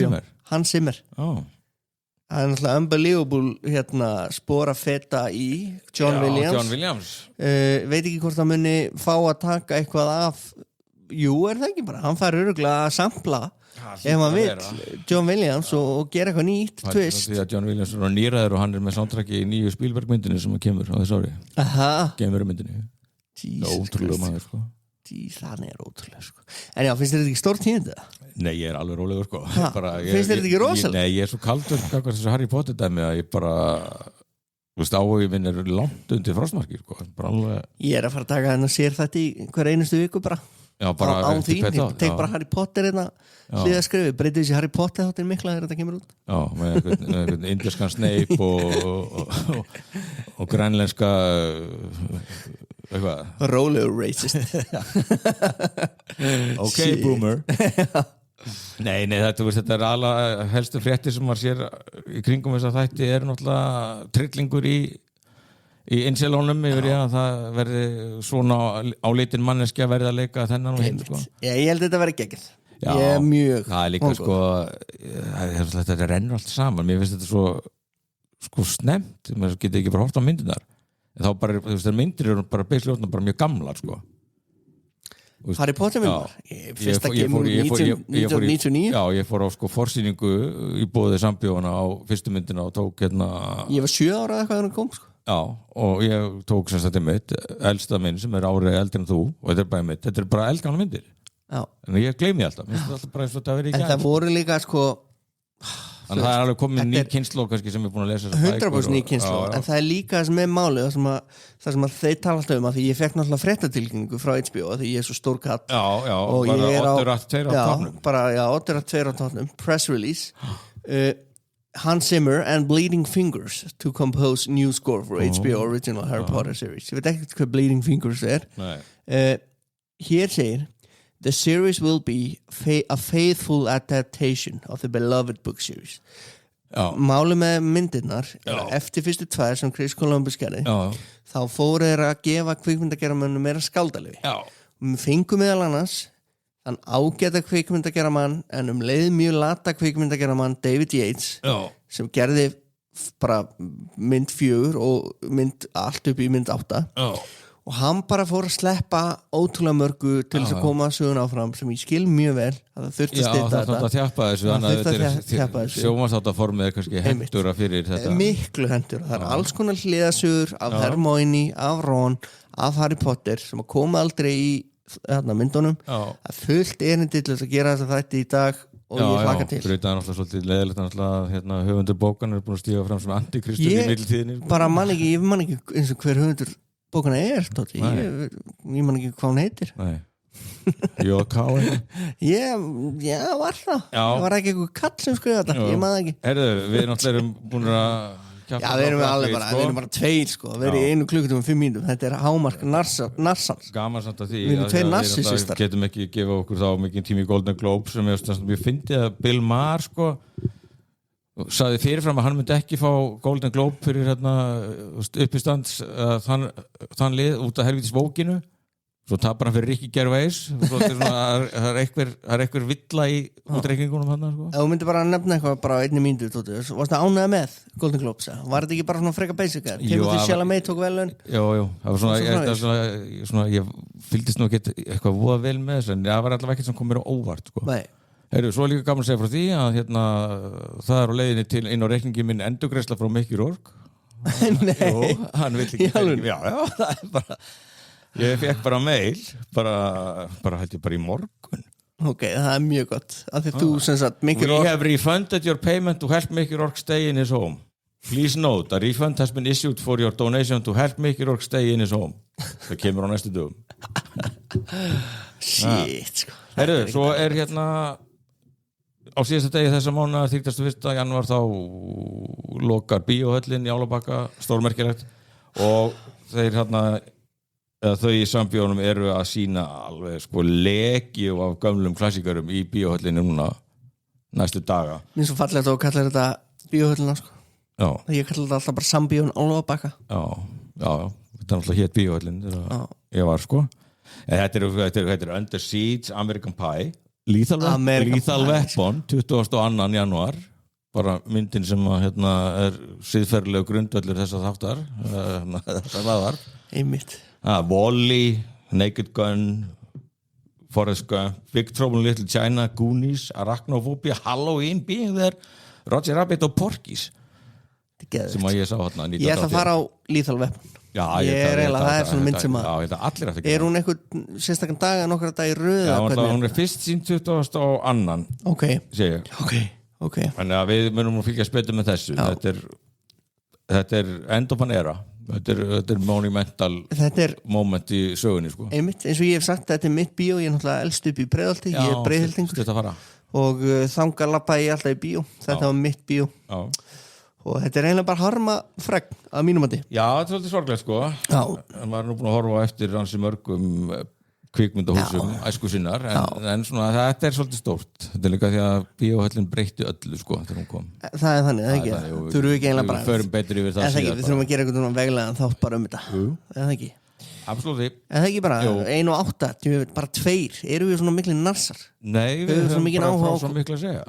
Zimmer. Það er náttúrulega unbelievable spora feta í John Williams. Veit ekki hvort það muni fá að taka eitthvað af. Jú, er það ekki bara. Hann fær örugglega að sampla ef hann vill John Williams og gera eitthvað nýtt twist. Því að John Williams er nýræður og hann er með soundtracki í nýju Spielberg myndinu sem kemur á þessu ári. Kemur myndinu. Ótrúlega maður sko. Það er ótrúlega sko. En já, finnst þér þetta ekki stór tíðindi? Nei, ég er alveg rólegur sko. Finnst þér þetta ekki rosalega? Nei, ég er svo kaldur þessu Harry Potter dæmi að ég bara áhugi minn er langt undir frostmarki sko. Ég er að fara að taka henn og sér þetta í hver einustu viku bara. Já, bara án þín, ég tek bara Harry Potter hlýða skrifi, breytið þessi Harry Potter þáttin mikla þegar þetta kemur út. Já, með einhvern indískan Snape og grænlenska eitthvað. Rólegur racist. Ok, boomer. Nei, þetta er alveg helstu fréttir sem maður sér í kringum þess að þætti er náttúrulega trillingur í inselónum yfir að það verði svona áleitin manneskja verði að leika þennan og hinn sko. Já, ég held að þetta verði geggið. Ég er mjög það er líka sko þetta rennur allt saman. Mér finnst þetta svo sko snemmt, maður getur ekki bara hort á myndirnar en þá bara, þú veist, þær myndir eru bara beislega bara mjög gamlar sko Harry Potter myndar fyrsta kemur 1999 já, ég fór á sko forsýningu í boðið Sambíóna á fyrstu myndina og tók hérna ég var 7 ára eða eitthvað þegar hann kom sko já, og ég tók sem sagt mitt elsta minn sem árið eldri en þú og þetta er bara eldgamla myndir já. en ég gleymi alltaf bara eins og þetta verið í en það voru líka sko þannig að það er alveg komið ný kynslóð kannski sem er búin að lesa 100% ný kynslóð en það er líka sem er málið það sem að þeir tala alltaf að því ég fekk náttúrulega fréttatilkynningu frá HBO því ég er svo stór katt já, og ég er á 8.2 á topnum 8.2 á topnum press release Hans Zimmer and Bleeding Fingers to compose new score for HBO original Harry Potter series ég veit ekki hvað Bleeding Fingers er hér segir The series will be a faithful adaptation of the beloved book series. Máli með myndirnar eftir fyrstu 2 sem Chris Columbus gerði þá fóru þeir að gefa kvikmyndagerðarmönnum meira skaldaleyfi og fengu meðal annars þann ágæta kvikmyndagerðarmann en leið mjög lata kvikmyndagerðarmann David Yates sem gerði bara mynd 4 og mynd allt upp í mynd 8 og hann bara fór að sleppa ótrúlega mörgu til þess að koma sögun áfram sem ég skil mjög vel að það þurfti að stýta þetta það þurfti að þjappa þessu sjómanstáttarformið er kannski hendura fyrir þetta miklu hendura, það er alls konar hliðasögur af Hermione, af Ron af Harry Potter sem að koma aldrei í myndunum að fullt erindi til þess að gera þess að þetta í dag og ég hlaka til það er náttúrulega svolítið leðilegt höfundur bókan er búin að stíga fram sem antikristur í mikiltíðinni bara man ekki eins og hver höfundur bókana Tóti, ég man ekki hvað hún heitir J.K. Já, var það það var ekki eitthvað kall sem skrifa þetta ég maður ekki við náttúrulega erum búin að við erum bara 2 sko við erum í 1 klukkutíma og 5 mínútum þetta er hámark narsans gaman samt að því við erum 2 narsisistar getum ekki gefa okkur þá mikið tími í Golden Globe sem ég fyndi að Bill Maher sko sagði fyrirfram að hann myndi ekki fá Golden Globe fyrir uppistands þann lið út af helvítis bókinu svo tapar hann fyrir Ricky Gervais það er einhver villa í útreikningunum hann sko. Þú myndi bara nefna eitthvað bara á 1 mínútu varst það ánægða með Golden Globes var þetta ekki bara svona freka basic Timothy Chalamet tók velun það var svona ég fylgdist nú ekki eitthvað voða vel með þess en það var allavega ekkert sem kom mér á óvart sko. Svo er líka gaman að segja frá því að það er á leiðinni inn á reikningi minn endurgreiðsla frá Mickey Rourke Nei hann vill ekki já, það er bara ég fekk bara mail bara held ég bara í morgun ok, það er mjög gott af því þú sem sagt Mickey Rourke We have refunded your payment to help Mickey Rourke stay in his home Please note, a refund has been issued for your donation to help Mickey Rourke stay in his home það kemur á næstu dögum shit sko svo er á síðasta degi þessa mánuðar 31. janúar þá lokar bíóhöllin í Álabakka stórmerkilegt og þeir þau í Sambíónum eru að sína alveg sko legju af gömlum klassíkarum í bíóhöllinu núna næstu daga mér svo fallegt að þú kallar þetta bíóhöllina sko ég kallar þetta alltaf bara Sambíón Álabakka þetta er alltaf hér bíóhöllin ég var sko þetta er Under Siege American Pie Lethal Weapon 22. janúar bara myndin sem er siðferðilegu grundvöllur þessar þáttar þessar laðar einmitt Wall-E, Naked Gun Forrest Gump Big Trouble in Little China, Goonies Arachnophobia, Halloween Being There Roger Rabbit og Porky's sem að ég sá ég ætla að fara á Lethal Weapon það er svona mynd sem að er hún eitthvað sérstakann dag að nokkra dag í röð hún er fyrst sín 22. ok þannig að við munum að fylgjast betur með þessu þetta er end of an era þetta er monumental moment í sögunni sko. einmitt, eins og ég hef sagt, þetta er mitt bíó ég er náttúrulega elst upp í Breiðholti ég er breiðhildingur og þangað lappaði ég alltaf í bíó þetta var mitt bíó og þetta er eiginlega bara harma fregn að mínum mati. Já, þetta er svolítið sorglega sko en maður er nú búin að horfa eftir hansi mörgum kvikmyndahúsum æsku sinnar en svona þetta er svolítið stórt þetta er líka því að bíóhöllin breytti öllu sko þegar hún kom. Það er þannig, það ekki þurfum við ekki eiginlega bara við förum betur yfir það síðar við þurfum að gera eitthvað veglega þátt bara þetta það ekki absolutt það ekki bara 1 og 8 bara 2 eru við svona miklu narsar nei við höfum bara frá svo miklu að segja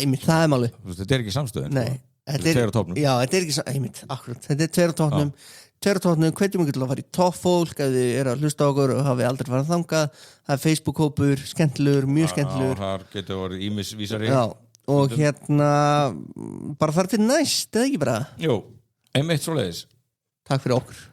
einmitt það er máli þetta er ekki samstöðin nei Tveir á toppnum. Já, þetta ekki einmitt, akkurat, þetta tveir á toppnum hvetjum ykkur til að fara í toppfólk ef þið eru að hlusta á okkur og hafi aldrei farið þangað, það Facebook-hópur skemmtilegur, mjög skemmtilegur þar getur verið ímisvísari og bara þar til næst, eða ekki bara? Jú, einmitt svoleiðis. Takk fyrir okkur.